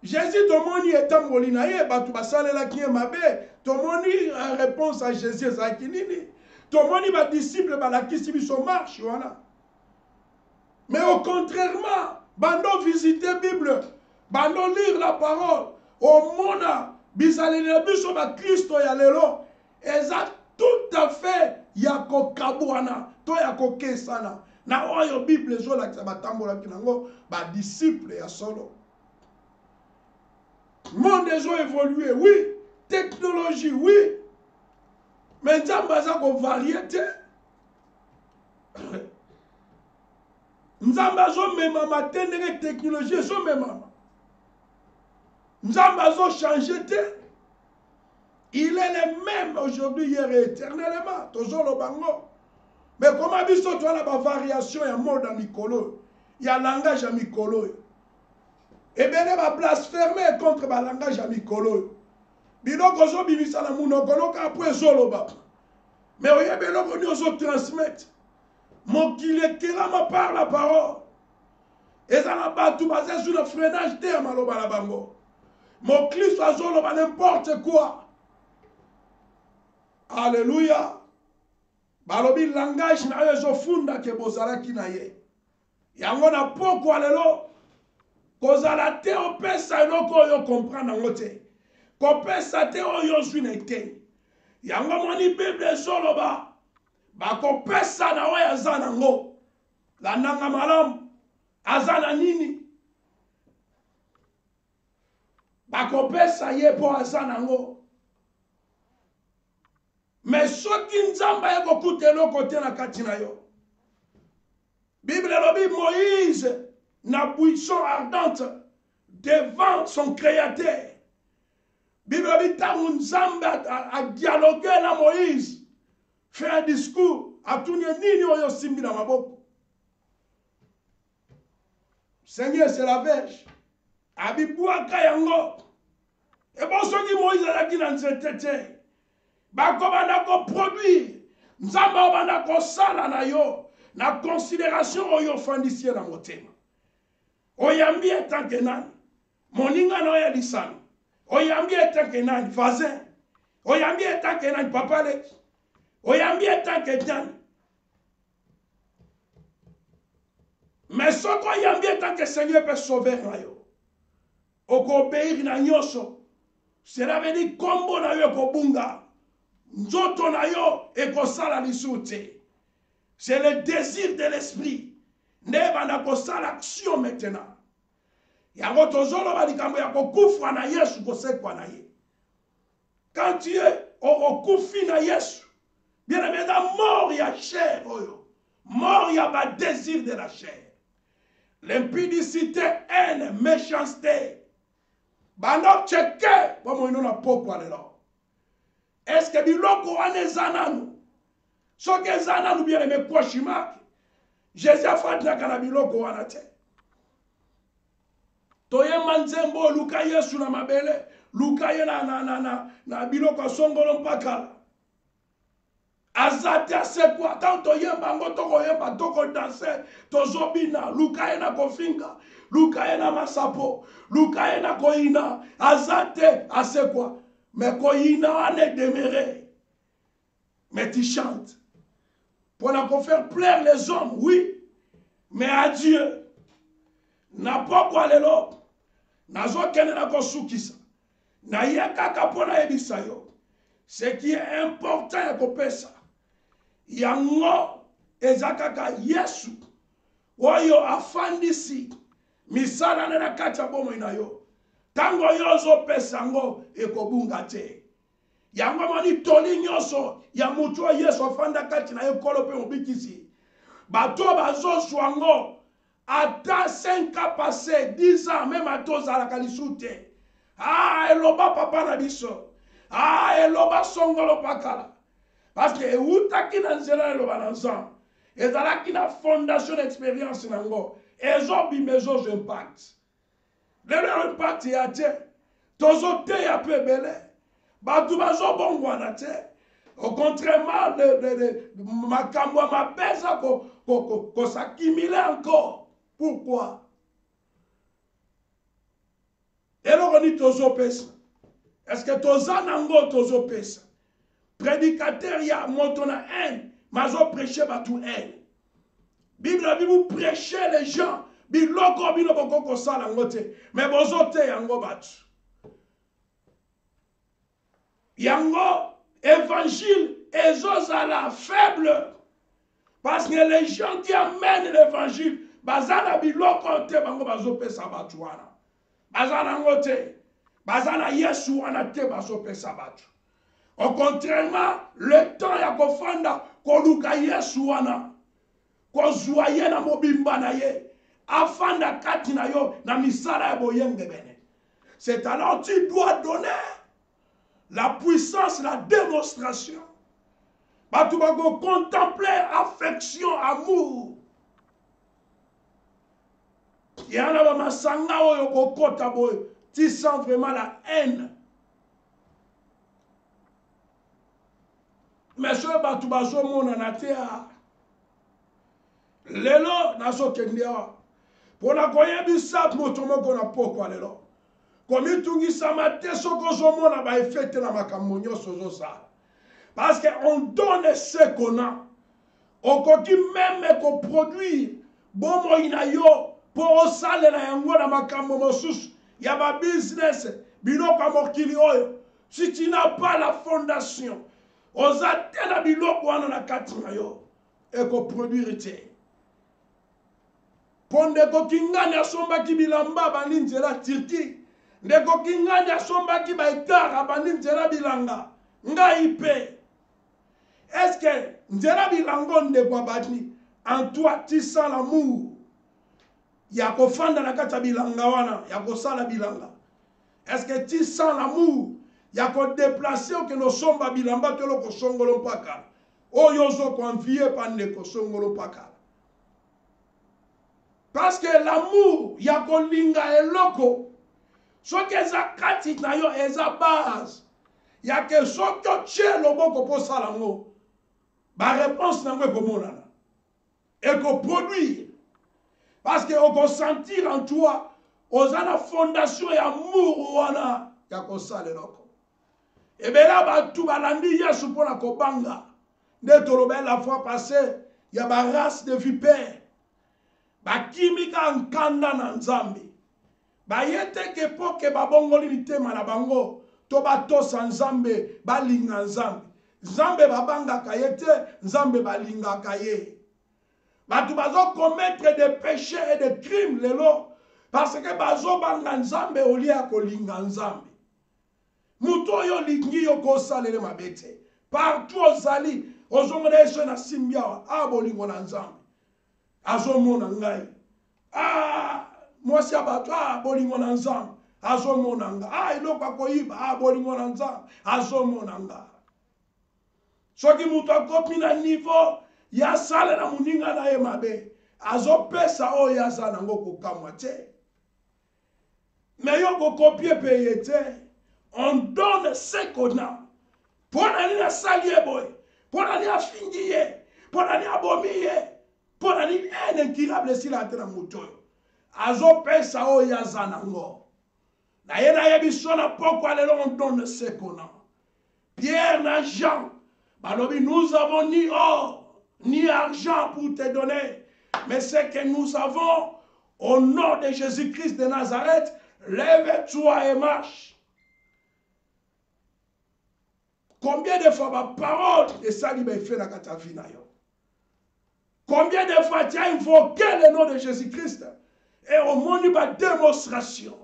[SPEAKER 1] Jésus tomoni etam molinaye batu basale la ki mabe. Tomoni en réponse à Jésus zakinini. Tomoni ba disciple ba la kisi biso marche wana. Mais au contrairement, bando visiter la Bible, bando lire la parole, au monde, bisalene biso ba Kristo ya lelo, eza tout à fait yako kabwana, to yako kesana. Na oyo Bible zo la batambola kinango ba disciple ya solo. Monde ont évolué, oui. Technologie, oui. Mais Nzamba a une variété. Nzamba a même ma technologie, même. Nzamba a changé. Il est le même aujourd'hui, hier et éternellement. Toujours le bango. Mais comment biso toi la variation, il y a mot dans Mikolo. Il y a langage à Mikolo. Et bien, il va blasphémer contre le langage à Mikolo. Biloko zo bimisa na munokolo ka après zoloba. Mais oye biloko ni ozo transmettre. Mokile kelama par la parole. Et ça n'a pas tout basé sur le freinage de maloba la bango. Mon Christ azoloba n'importe quoi. Alléluia. Balobi langage na yo zo funda ke bozala kinaye. Yango na poko alelo. Kozala te opesa eloko yo comprendre ngote. Kopesa te oyo zwine te. Yango moni Bible zoloba. Ba kopesa na oyo azana ngo. La nanga malam. Azana nini. Ba kopesa ye po azana ngo. Mais soki nzamba yeko kutelo kote na kati na yo. Bible lobi Moïse na buisson ardente devant son créateur. Bible lobi tangu nzamba a dialogué na Moïse. Fait un discours. Atunye nini oyo simbi na maboko. Seigneur c'est la verge. Abibouaka yango. Et bon soki Moïse a dit dans cette terre. Bakobana ko produire. Nzamba obana ko sala na yo. Na considération oyo fandisie na motema. Oyambi etanke nani. Moninga na oya lisano. Oyambi etanke nani. Voisin. Oyambi etanke nani. Papa leki. Oyambi etanke nani. Mais soko oyambi etanke Seigneur peut sauver na yo. Oko obéir na nyoso. Cela veut dire kombo na yo kobunga. Nzoto na yo ekosala lisute. C'est le désir de l'esprit. Neba na kosala action maintenant. Yango tozolo ba likambo ya kokufwa na Yesu kosekwa na ye. Quand tu es okufi na Yesu, bien aimé da mort ya chair oyo. Mort ya ba désir de la chair. L'impudicité, haine, méchanceté. Bando cheke bomo ino na poko alelo. Est-ce que biloko wane zananu? Soke zananu bien aimé kwa shimaki. Jésus a fait la kanabiloko wana te. Toye manzembo luka Yesu na mabele. Luka ye na biloko songolo mpakala. Azate asekwa. Tant toye mbango toko yemba toko danse. Tozobina. Luka ye na kofinga. Luka ye na masapo. Luka ye na koina. Azate asekwa. Mais koina wane demeure. Mais tu chantes. Pour faire plaire les hommes, oui. Mais à Dieu. N'a pas quoi les lobes. N'a zokene na kosukisa. Na yekaka pona ebisa yo. Ce qui est important ya kopesa. Yango ezakaka Yesu. Oyo afandisi. Misala na kacha bomo ina yo. Tango yozo pesango ekobunga te. Yango mani toli nyoso ya mutu wa Yesu afanda kati na ekolo pe mobikisi. Bato bazo swango ata 5 ans passé 10 ans même atoza la kalisute. Ah eloba papa na biso. Ah eloba songolo pakala. Parce que utaki na nzela eloba na nzam. Ezalaki na fondation d'expérience nango. Ezo bimezo impact. Le impact ya te. Tozo te ya pe bele. Batu bazo bongwana te. Au contraire, makambo ma pesa ko s'accumuler encore. Pourquoi? Et là on dit tozo pesa. Est-ce que toza nango tozo pesa? Prédicateur ya moto na haine, mazo prêcher batu haine. Bible a dit vous prêchez les gens. Biloko bino boko sala ngote. Mais bozote yango batu. Yango évangile ezozala faible. Parce que les gens qui amènent l'évangile, bazana biloko te bango bazopesa batu wana. Bazana ngote. Bazana Yesu wana te bazopesa batu. Au contrairement, le temps ya kofanda koluka Yesu wana. Kozwa ye na mobimba na ye. Afanda kati na yo na misala ya boyenge bene. C'est alors tu dois donner la puissance, la démonstration. Batu bago contempler affection, amour. Yana ba masanga oyo kokota boy. Tu sens vraiment la haine. Mais ce batu bazo mona na te a. Lelo naso kendia. Pona koyebisa moto moko na poko lelo. Komi tungisa mate soko zomo na ba effete na makambo nyonso zosa. Parce qu'on donne ce qu'on a. On continue même qu'on produire bon moyen yo pour osale na yango na makambo mosusu. Ya ba business biloko mokili oyo. Si tu n'as pas la fondation, ozate na biloko wana na kati na yo et qu'on produire te. Pondeko kingani asombaki bilamba bandi nzela Turki. Ndeko kingani asombaki baitara bandi nzela bilanga. Ngai pe. Est-ce que nzela bilango ndeko abati en toi tu sens l'amour? Ya kofanda na kati bilanga wana, ya kosala bilanga. Est-ce que tu sens l'amour? Ya ko déplacer o que no somba bilamba to lo ko songolo mpaka. Oyo zo ko envier pa ndeko songolo mpaka. Parce que l'amour, ya kolinga eloko. Soki eza kati na yo eza base. Ya ke soki otie loboko po sala ngo. Ba réponse na ngo ekomonana. Eko produire. Parce que oko sentir en toi ozana fondation ya amour wana ya kosala eloko. Ebela batu balandi Yesu mpona kobanga. Nde tolobela la fois passée, ya ba race de vipère. Bakimika nkanda na nzambe. Bayete ke poke babongoli mitema na bango. To batosa nzambe balinga nzambe. Nzambe babanga kayete, nzambe balinga kaye. Batu bazo commettre des péchés et des crimes lelo. Parce que bazo banga nzambe olia kolinga nzambe. Muto yo lingi yo kosalele mabete. Partout ozali, ozongona eso na simbiawa, abolingo na nzambe. Azomona ngai. Mwasi abato, bolingo na nzambe. Azomona nga. Iloko akoyiba, bolingo na nzambe. Azomona nga. Soki mutu akopi na niveau, ya sale na muninga na ye mabe. Azopesa o ya za nango kokamwa te. Mais yo kokopie peye te. On donne ce qu'on a. Pona ni na salie boy. Pona ni afingiye. Pona ni abomiye. Pona ni incurable si la tena mutoyo. Azo pesa o ya zanango. Na yena yebiso na poko alelo on donne ce qu'on a. Pierre na Jean. Balobi nous avons ni or ni argent pour te donner. Mais ce que nous avons au nom de Jésus-Christ de Nazareth, lève-toi et marche. Combien de fois ma parole et ça lui fait la katafina yo? Combien de fois tu as invoqué le nom de Jésus-Christ et au monde de démonstration?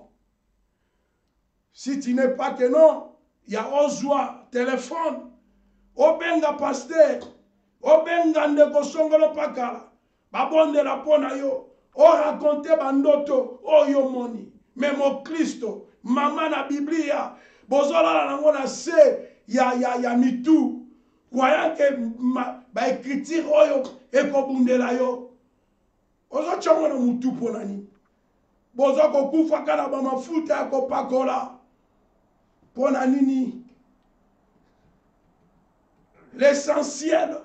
[SPEAKER 1] Si tu n'es pas que non, il y a Ozwa, téléphone, Obenga pasteur, Obenga ndeko songolo pakala, babonde la pona yo, o raconte bandoto, o yo moni, mais mon Christo, maman na Biblia, bozola la nango na se, ya mitu, croyant que ba écriture oyo ekobundela yo. Ozo chongo na mutu ponani. Bozo kokufa kana ba mafuta ya kopakola. Ponanini. L'essentiel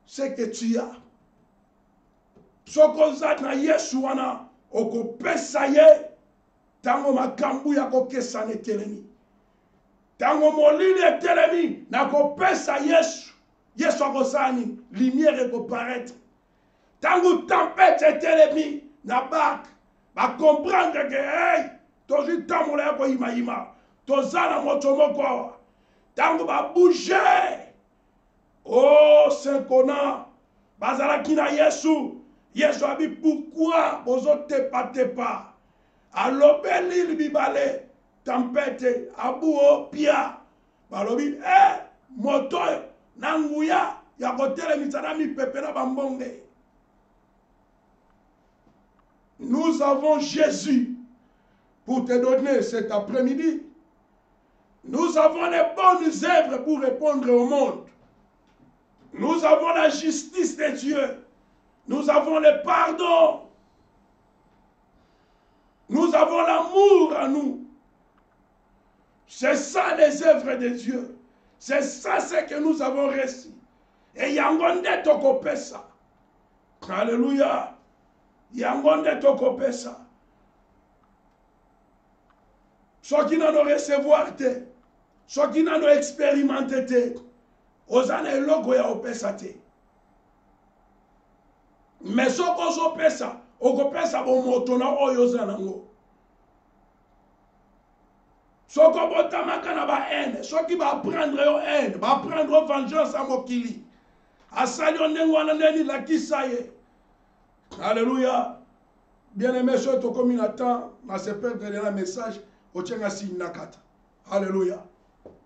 [SPEAKER 1] c'est que tu as. Sokozat na Yesu wana okopesa ye tango makambu ya kokesa ne telemi. Tango molili etelemi na kopesa Yesu. Yesu akosani lumière ekoparaître. Tango tempête etelemi na barque, ba comprendre que hey, tozui tamola yako ima tozala moto moko. Tango ba bouger. Oh Saint-Conan, bazala kina Yesu. Yesu a dit pourquoi bozo tepa. Alobeli libibale tempête abuo pia. Balobi moto nanguya ya kotele misanami pepela bambonge. Nous avons Jésus pour te donner cet après-midi. Nous avons les bonnes œuvres pour répondre au monde. Nous avons la justice de Dieu. Nous avons le pardon. Nous avons l'amour en nous. C'est ça les œuvres de Dieu. C'est ça ce que nous avons reçu. Et yangonde tokopesa. Alléluia. Yangonde tokopesa. Ceux qui n'ont recevoir te. Ceux qui n'ont expérimenté te. Ozana eloko ya opesa te. Mais soko opesa, okopesa bo moto na oyo zanango. Soko botamaka na ba haine, soki ba prendre yo haine, ba prendre vengeance à mokili. Asali onengo wana ndeni la kisaye. Alléluia. Bien-aimé, ceux qui ont na temps, na se perdre dans le message, otienga signe nakata. Alléluia.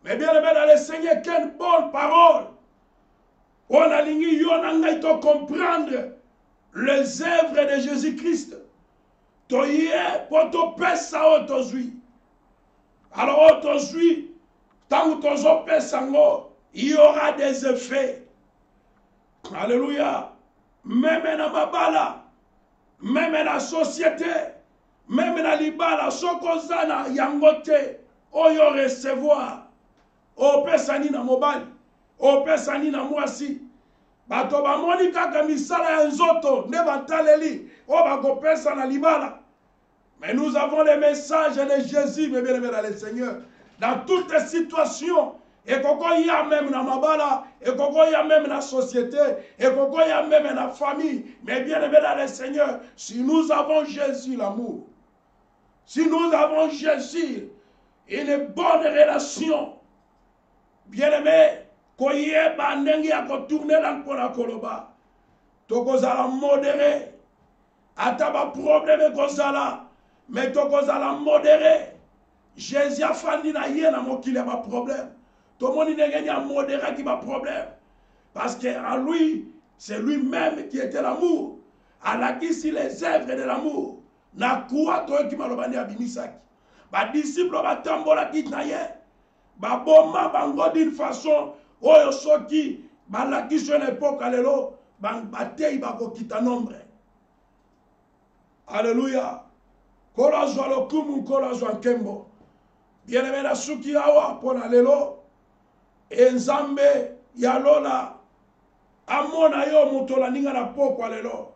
[SPEAKER 1] Mais bien aimé dans le Seigneur, quelle bonne parole. On a lingi yo nanga to comprendre les œuvres de Jésus-Christ. Toye pour to pesa otozui. Alors otozui, tant que tozo pesa ngo, il y aura des effets. Alléluia. Même dans ma bala, même dans la société, même dans l'ibala, sokozana yangote, oyo recevoir. O pesani na mobali, o pesani na mwasi. Bato ba moni kaka misala ya nzoto, ne bataleli, o bako pesa na libala. Mais nous avons les messages de Jésus, mes bien-aimés dans le Seigneur. Dans toutes les situations, et koko ya même dans mabala, et koko ya même dans la société, et koko ya même dans la famille. Mais bien-aimés dans le Seigneur, si nous avons Jésus, l'amour, si nous avons Jésus, une bonne relation, bien-aimé, koye bandengi ya kotourner dans la koloba. Tokozala modéré. Ataba problème kozala. Mais tokozala modéré. Jésus a fandi na yena mokile ba problème. Tout le monde n'est pas modéré qui va problème. Parce qu'en lui, c'est lui-même qui était l'amour. À la qui si les œuvres de l'amour. Na quoi toi qui m'a lobandi abimisaki. Ba disciple ba tambola qui na ye. Ba boma bango d'une façon oyo soki ba la qui sur l'époque alelo bang batei ba ko kita nombre. Alléluia. Kola zo lo kumu kola zo nkembo. Bien-aimé na suki awa pona lelo enzambe ya lola amona yo mutola ninga na poko lelo.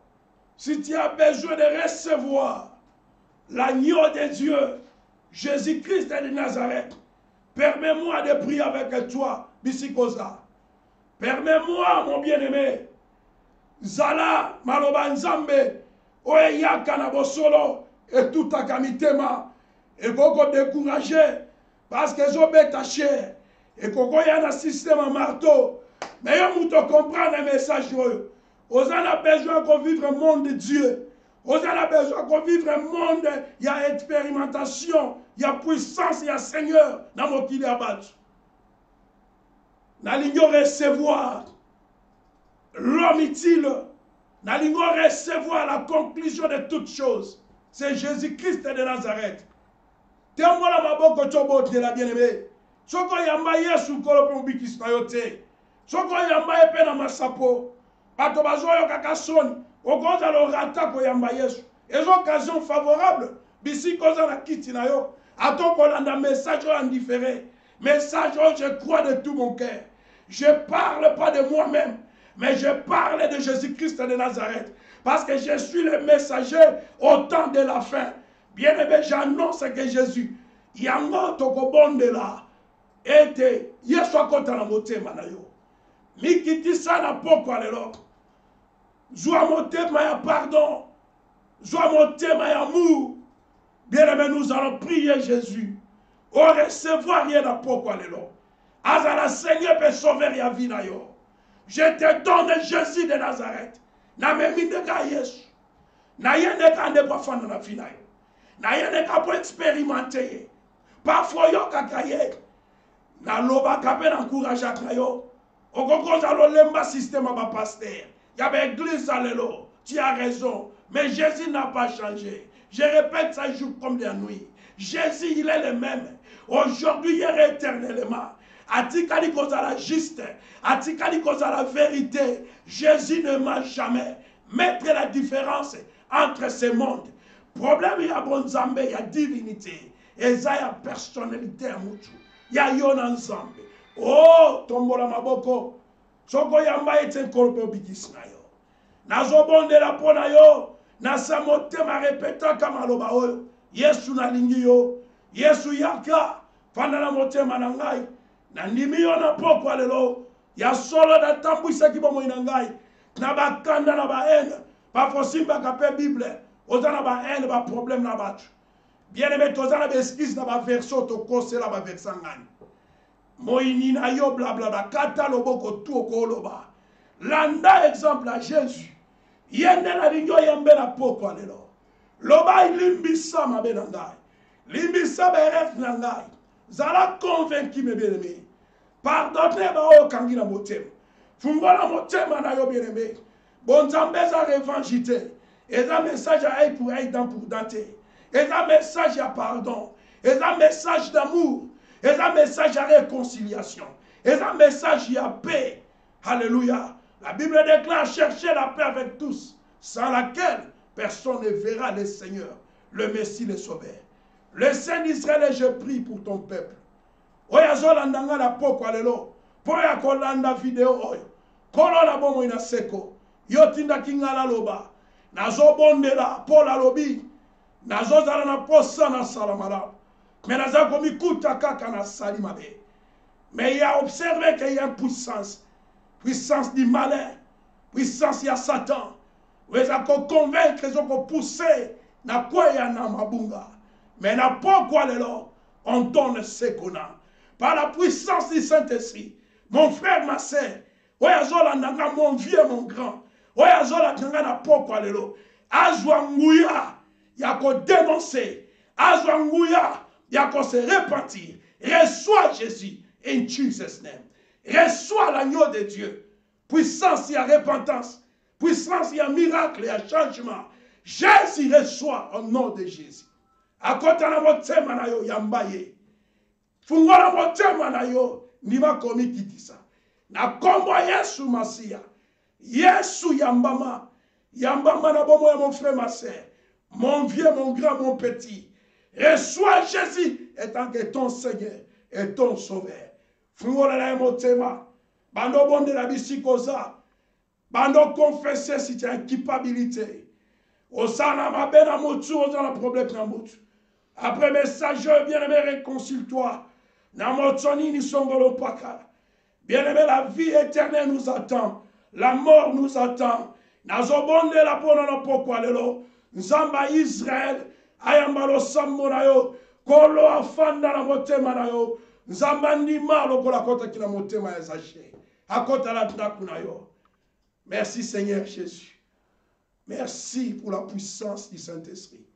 [SPEAKER 1] Si tu as besoin de recevoir l'agneau de Dieu, Jésus-Christ de Nazareth, permets-moi de prier avec toi, Bisikoza. Permets-moi, mon bien-aimé, Zala, Maloba Nzambe, Oyaka na Bosolo, et tout à Kamitema, et beaucoup découragé, parce que j'ai bétaché, et qu'on y a un système en marteau. Mais on te comprendre le message. On a besoin qu'on vive un monde de Dieu. On a besoin qu'on vive un monde, il y a expérimentation, il y a puissance, il y a Seigneur dans mon qu'il y a battu. Nous allons recevoir l'homme utile. Nous allons recevoir la conclusion de toutes choses. C'est Jésus-Christ de Nazareth. Témoin la maboko chobo de la bien-aimée. Soko yamba Yesu kolopo mbikis na yote. Soko yamba epe na masapo. Bato bazoyo kakasoni. Okonza lo rata ko yamba Yesu. Et occasion favorable. Bisi koza na kiti na yo. Ato kolanda message en différé. Message je crois de tout mon cœur. Je parle pas de moi-même. Mais je parle de Jésus-Christ de Nazareth. Parce que je suis le messager au temps de la fin. Bien-aimé, j'annonce que Jésus, yango tokobonde la, ete, yesu akota na motema na yo. Mikiti sana poko alelo.
[SPEAKER 2] Zwa motema ya pardon. Zwa motema ya amour. Bien-aimé, nous allons prier Jésus. Au recevoir rien à pourquoi les lots. Azala Seigneur peut sauver la vie na yo. Je te donne Jésus de Nazareth. Na memi de ka Yesu. Na yene ka ne bafana na vie na yo. Na yene ka pour expérimenter. Parfois yo kakaye. Na loba kape na encourage na yo. Okoko zalo lemba système ba pasteur. Y a église alelo. Tu as raison, mais Jésus n'a pas changé. Je répète ça jour comme la nuit. Jésus, il est le même. Aujourd'hui, hier et éternellement. Atikali kozala juste. Atikali kozala vérité. Jésus ne m'a jamais. Mettre la différence entre ces mondes. Problème, il y a bon Zambé, il y a divinité. Et ça, il y a personnalité à Moutou. Il y a yon ensemble. Oh, tombola maboko. Soko yamba ete kolpe obikis na yo. Nazobonde la pona yo. Nasa motema repeta kama loba oyo. Yesu na lingi yo. Yesu yaka. Fanda na motema na ngai. Na ndimi yo na poko alelo. Ya solo da tambwisa kibomo ina ngai. Na bakanda na ba ene. Ba fosimba kape Bible. Oza na ba ene ba problème na batu. Bien aimé toza na ba excuse na ba verso to kose la ba versa ngani. Moini na yo blablabla. Kata loboko tu okoloba. Landa exemple à Jésus. Yende na lingo yambe na poko alelo. Loba ilimbisa mabe na ngai. Limbisa beref na ngai. Zala convaincu me bien-aimé. Pardonnez ba o kangi na motema. Fungola motema na yo bien-aimé. Bon zambeza revanchité. Et un message à aide pour aide pour denter. Et un message à pardon. Et un message d'amour. Et un message à réconciliation. Et un message à paix. Alléluia. La Bible déclare chercher la paix avec tous, sans laquelle personne ne verra le Seigneur, le Messie, le Sauveur. Le Saint d'Israël, je prie pour ton peuple. Oya zolanda la poko alelo. Poya kolanda video oyo. Kolola bomo ina seko. Yotinda kingala loba. Nazo bondela pola lobi. Nazo zala na posa na salamala. Mais nazo komikuta kaka na salimabe. Mais il a observé qu'il y a une puissance. Puissance du malin, puissance ya Satan. Weza ko convaincre, weza ko pousser na kwa ya na mabunga. Mais na pourquoi lelo, on donne ce qu'on a. Par la puissance du Saint-Esprit, mon frère, ma sœur, oya zola nanga mon vieux, mon grand, oya zola nanga na pourquoi lelo, azwa nguya, ya ko dénoncer, azwa nguya, ya ko se repentir. Reçois Jésus in Jesus' name. Reçois l'agneau de Dieu. Puissance, il y a repentance. Puissance, il y a miracle, il y a changement. Jésus reçoit au nom de Jésus. À côté de motema na yo yambaye. Fungola motema na yo nima komi kitisa. Na kombo Yesu Masia. Yesu yambama. Yambama na bomo ya mon frère, ma sœur. Mon vieux, mon grand, mon petit. Reçois Jésus étant que ton Seigneur et ton Sauveur. Fungola na motema. Bando bonde la bisikoza. Bando confesser si tu as une culpabilité. Osana ma bena motu, osana problème na motu. Après message, bien-aimé, réconcilie-toi. Na motoni ni songolo paka. Bien-aimé, la vie éternelle nous attend. La mort nous attend. Na zobonde la pona na pokwa lelo. Nzamba Israël. Ayambalo samona yo. Kolo afanda na motema na yo. Nzamba ndima lokola kota kina motema ya zache. Akota la tnaku na yo. Merci Seigneur Jésus. Merci pour la puissance du Saint-Esprit.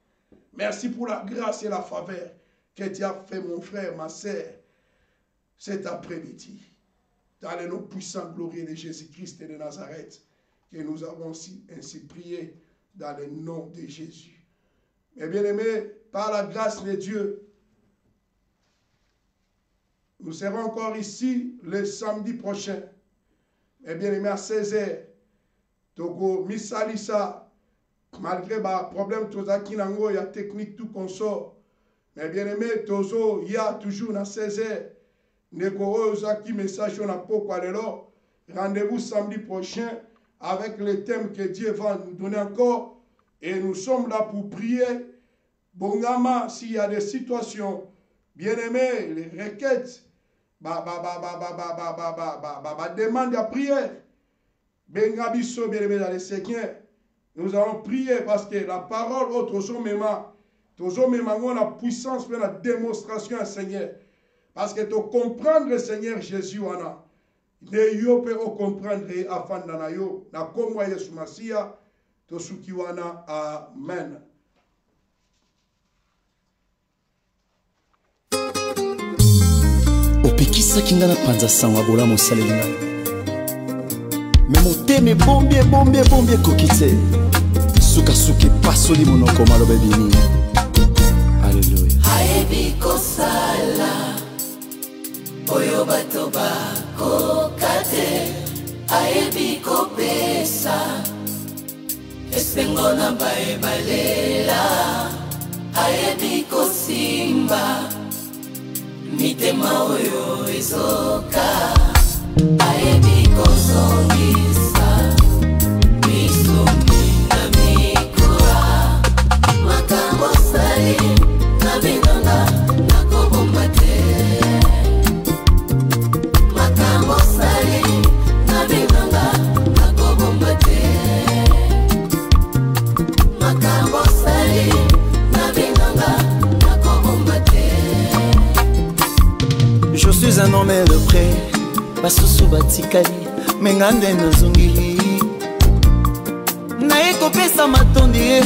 [SPEAKER 2] Merci pour la grâce et la faveur que tu as fait, mon frère, ma sœur, cet après-midi. Dans le nom puissant, glorieux de Jésus-Christ et de Nazareth, que nous avons ainsi prié dans le nom de Jésus. Mes bien-aimés, par la grâce de Dieu, nous serons encore ici le samedi prochain. Mes bien-aimés, à 16h, Togo, Misalisa, malgré le problème, il y a technique, tout qu'on sort. Mais bien aimé, Tozo, il y a toujours à 16h. Neko qui message on a pourquoi alors. Rendez-vous samedi prochain avec le thème que Dieu va nous donner encore. Et nous sommes là pour prier. Bongama, s'il y a des situations, bien aimé, les requêtes, demande à prière.
[SPEAKER 1] Bengabiso, bien-aimé dans le Seigneur. Nous allons prier parce que la parole, toujours même la puissance, la démonstration, Seigneur. Parce que tu comprendre le Seigneur Jésus, ne yo peut comprendre afin d'anayo, na comme Yesu Masia, to sukiwana, amen.
[SPEAKER 3] Opekisa kingana panza sangwa bola mosalenga. Memoteme bombie kokite. Suka suke pasoli monoko malobe bini. Alléluia.
[SPEAKER 4] Aebi kosala oyo bato bakokate. Aebi kopesa esengo na baebalela. Aebi kosimba mitema oyo ezoka. Aebi kozongisa misumi na mikura. Makambo sali na binanga nakobomba te. Makambo sali na binanga nakobomba te. Makambo sali na binanga nakobomba te.
[SPEAKER 3] Je suis un homme de près. Basusu batikali mengande nazongi naye kopesa matondi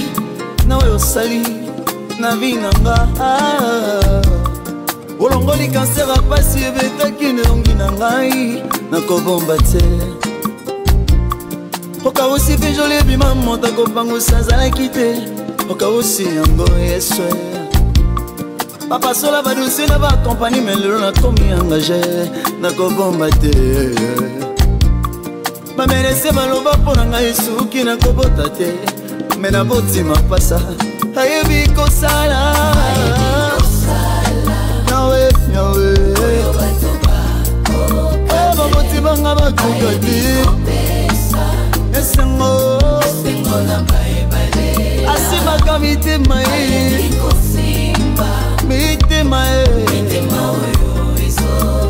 [SPEAKER 3] na oyo sali na vinanga olongoli kanser apasi ebetaki neongi na ngai nakobomba te okawusi mpe joli ebima moto kopangusa azalaki te okawusi yango yesu bapasola badusi na bakompani melelo nakomi engage nakobomba te bamerese baloba mpo na ngai suki nakobota te me naboti mapasa ayebi kosala yawe baboti banga bakoka te esengo asimaka mitema mitema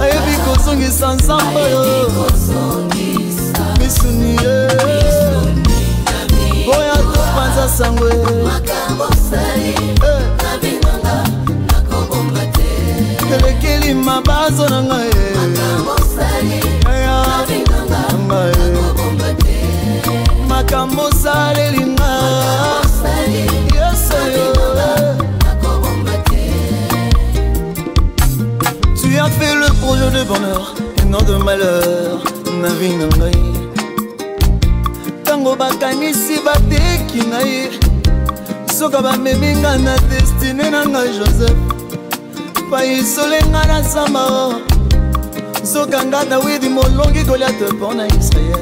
[SPEAKER 3] ayebi kozongisa nzambe misuni oya topanza sangwe elekeli mabazo na ngai makambo salelinga tu as fait le projet de bonheur et non de malheur na vie na ngai tango bakanisi bateki ngai soka bamemi nga na destine na ngai Joseph paisolenga na samba soka nga Dawidi molongi Goliath mpo na Israel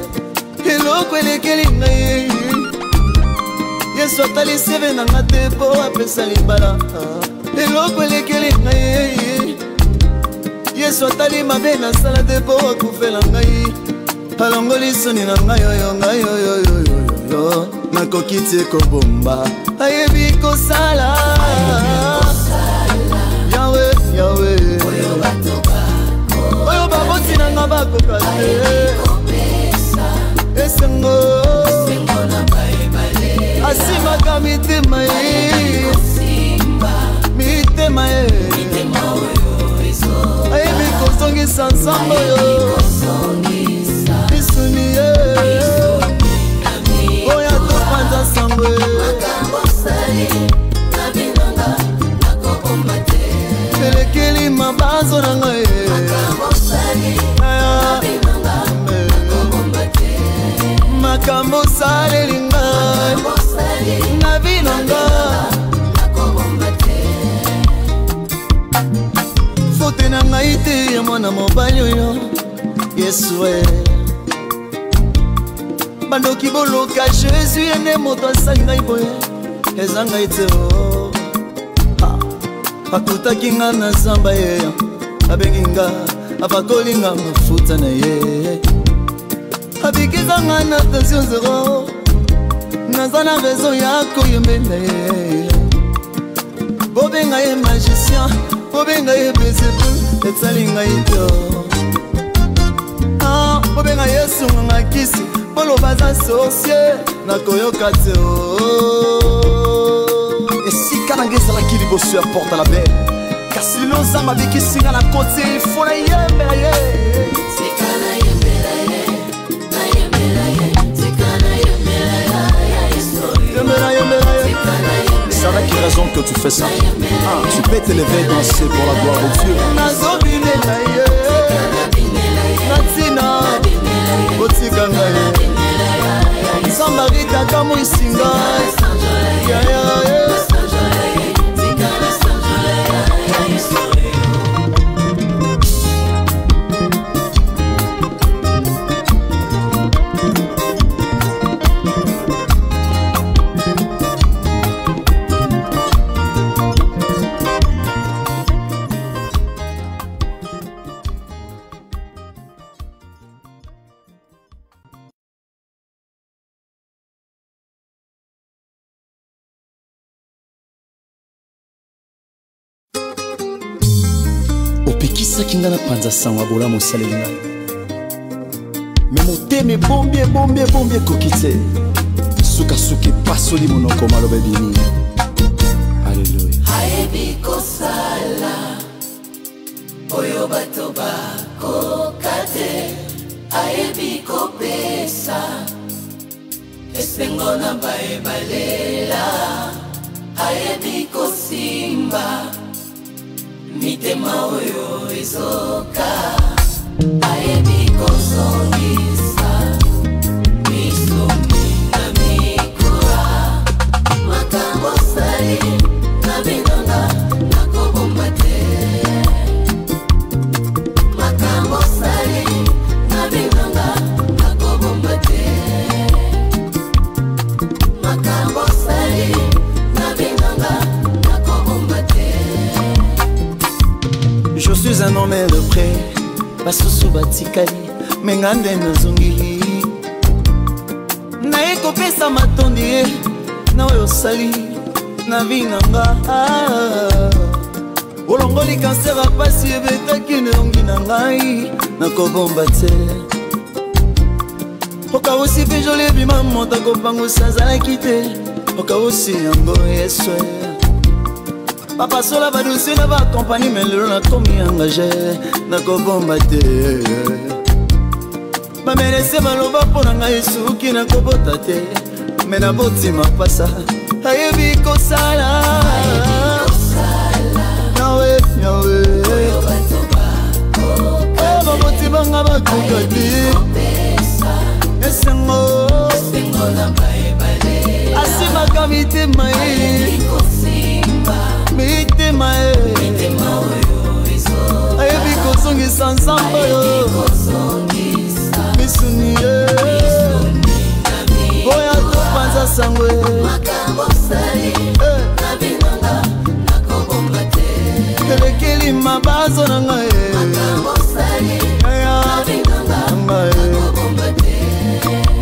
[SPEAKER 3] eloko elekeli ngai Yesu atalisi eve na nga te mpo apesa libala eloko elekeli ngai Yesu atali mabe nasala te mpo akufela ngai alongoli soni na ngai oyo ngai oyo nakoki te kobomba ayebi kosala yawe oyo baboti na nga bakoka te esengo asimaka mitema mitema ayebi kozongisa nzambe oyo misuni oyo topanza sangwe elekeli mabazo na ngai makambo salelinga na vinanga fote na ngai te ya mwana mobali oyo yesu bandoki boloka Jésus ene moto asali ngai boye eza ngai te akutaki nga na zamba ye abengi nga apakoli nga mafuta na ye abikisa nga na tension zero naza na raison ya koyembela ye bobenga ye magicien bobenga ye Beelzebul etali ngai to bobenga yesu ngakisi polo baza sorcier nakoyoka te esika nanga ezalaki liboso ya porte la belle kasi lelo nzambe abikisinga na kote ifo nayembela ye C'est avec quelle raison que tu fais ça? Tu peux t'élever et danser pour la gloire de Dieu. Kinga na panza sango abola mosaleli ngai me motema ebombi kokite sukasuka epasoli monoko maloba ebini alleluya
[SPEAKER 4] ayebi kosala oyo bato bakoka te ayebi kopesa esengo na baebalela ayebi kosimba mitema oyo ezoka ayebi kozongisa misumi na mikura makambo sali na binanga nakobomba te makambo sali na binanga nakobomba te makambo sali na binanga nakobomba te.
[SPEAKER 3] Je suis un homme de près, basusu batikali, mengande nazongi. Naye kopesa matondi, na oyo sali, na vinanga. Olongoli cancer apasi ebetaki neongi na ngai, nakobomba te. Okawusi pe joli bima monta kopangusa azalaki te, okawusi yango Yesu. Papa sola badusi na ba compagnie mais lelo na komi engagé na kobomba te ba merese baloba pona ngai suki na kobota te mais na botima pasa ayebi kosala yawe oyo batoba ba botima nga bakoka te esengo na baebale asimaka mitema ye mitema ayebi kozongisa nzambe oyo misuni ye oya topanza sangwe elekeli mabazo na ngai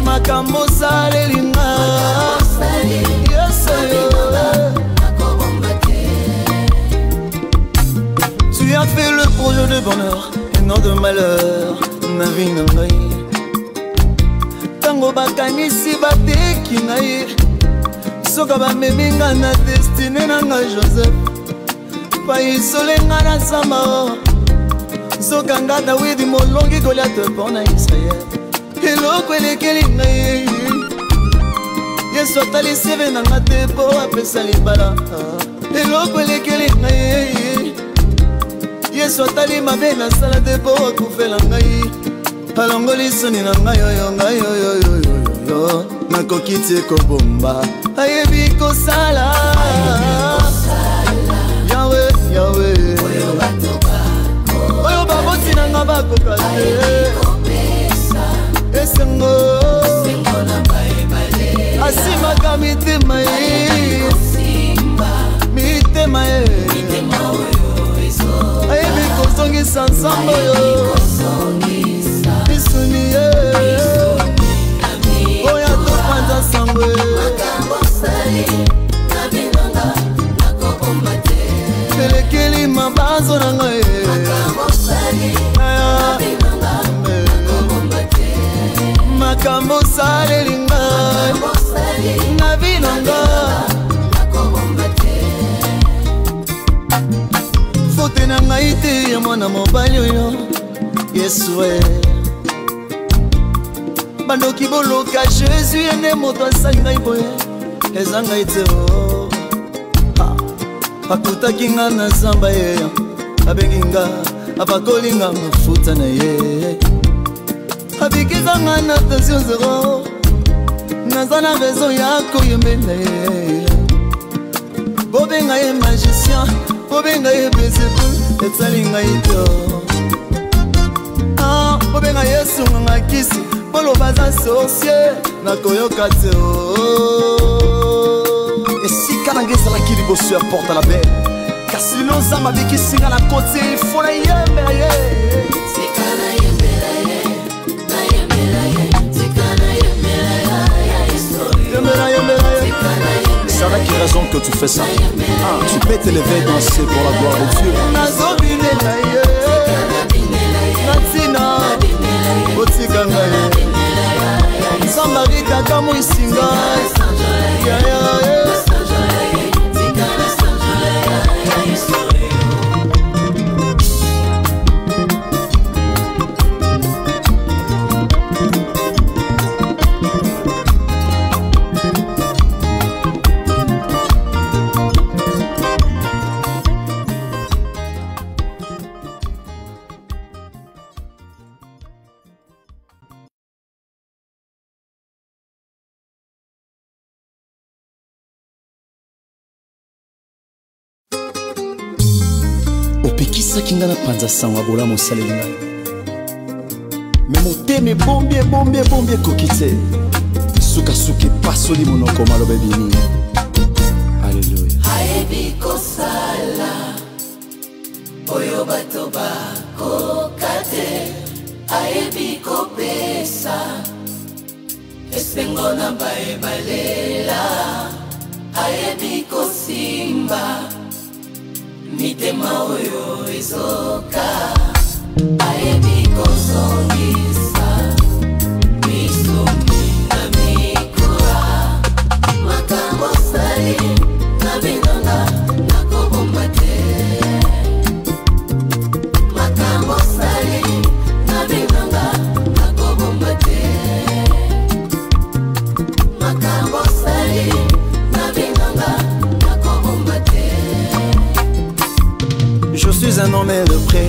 [SPEAKER 3] makambo salelinga tu as fait le projet de bonheur et non de malheur na vie na ngai tango bakanisi bateki ngai soka bamemi nga na destine na ngai Joseph paisole nga na zamba soka nga Dawidi molongi Goliath mpona Israel eloko elekeli ngai Yesu atalisi eve na nga te po apesa libala eloko elekeli ngai Yesu atali mabe nasala te po akufela ngai alongoli soni na ngai oyo ngai oyo nakoki te kobomba ayebi kosala yawe oyo baboti na nga bakoka te esengo asimaka mitema ye mitema ye ayebi kozongisa nzambe oyo misuni ye oyo topanza sangwe elekeli mabazo na ngai makambo te ya mwana mobali oyo Yesu e bandoki boloka Jésus ene moto asali ngai boye eza ngai te o akutaki nga na zamba ye abengi nga apakoli nga mafuta na ye abikisa nga na tension zero naza na raison ya koyembela ye bobenga ye magicien bobenga ye Belzebul etali ngai to bobenga Yesu nganga kisi boloba za sorcier nakoyoka te esika na ngai ezalaki liboso ya porte la belle kasi lelo nzambe abikisinga na kote ifo na yembela ye
[SPEAKER 5] C'est avec raison que tu fais ça. Tu peux t'élever et danser pour la gloire de Dieu. opekisaki nga na panza sango abola mosaleli ngai me motema ebombi ekoki te sukasuka epasoli monoko maloba ebimi alleluya
[SPEAKER 4] ayebi kosala oyo bato bakoka te ayebi kopesa esengo na baebalela ayebi kosimba mitema oyo ezoka ayebi kozongisa misumi na mikora makambo sali na binanga nakobomba te makambo sali na binanga nakobomba te makambo sali na binanga nakobomba te.
[SPEAKER 3] Je suis un homme de près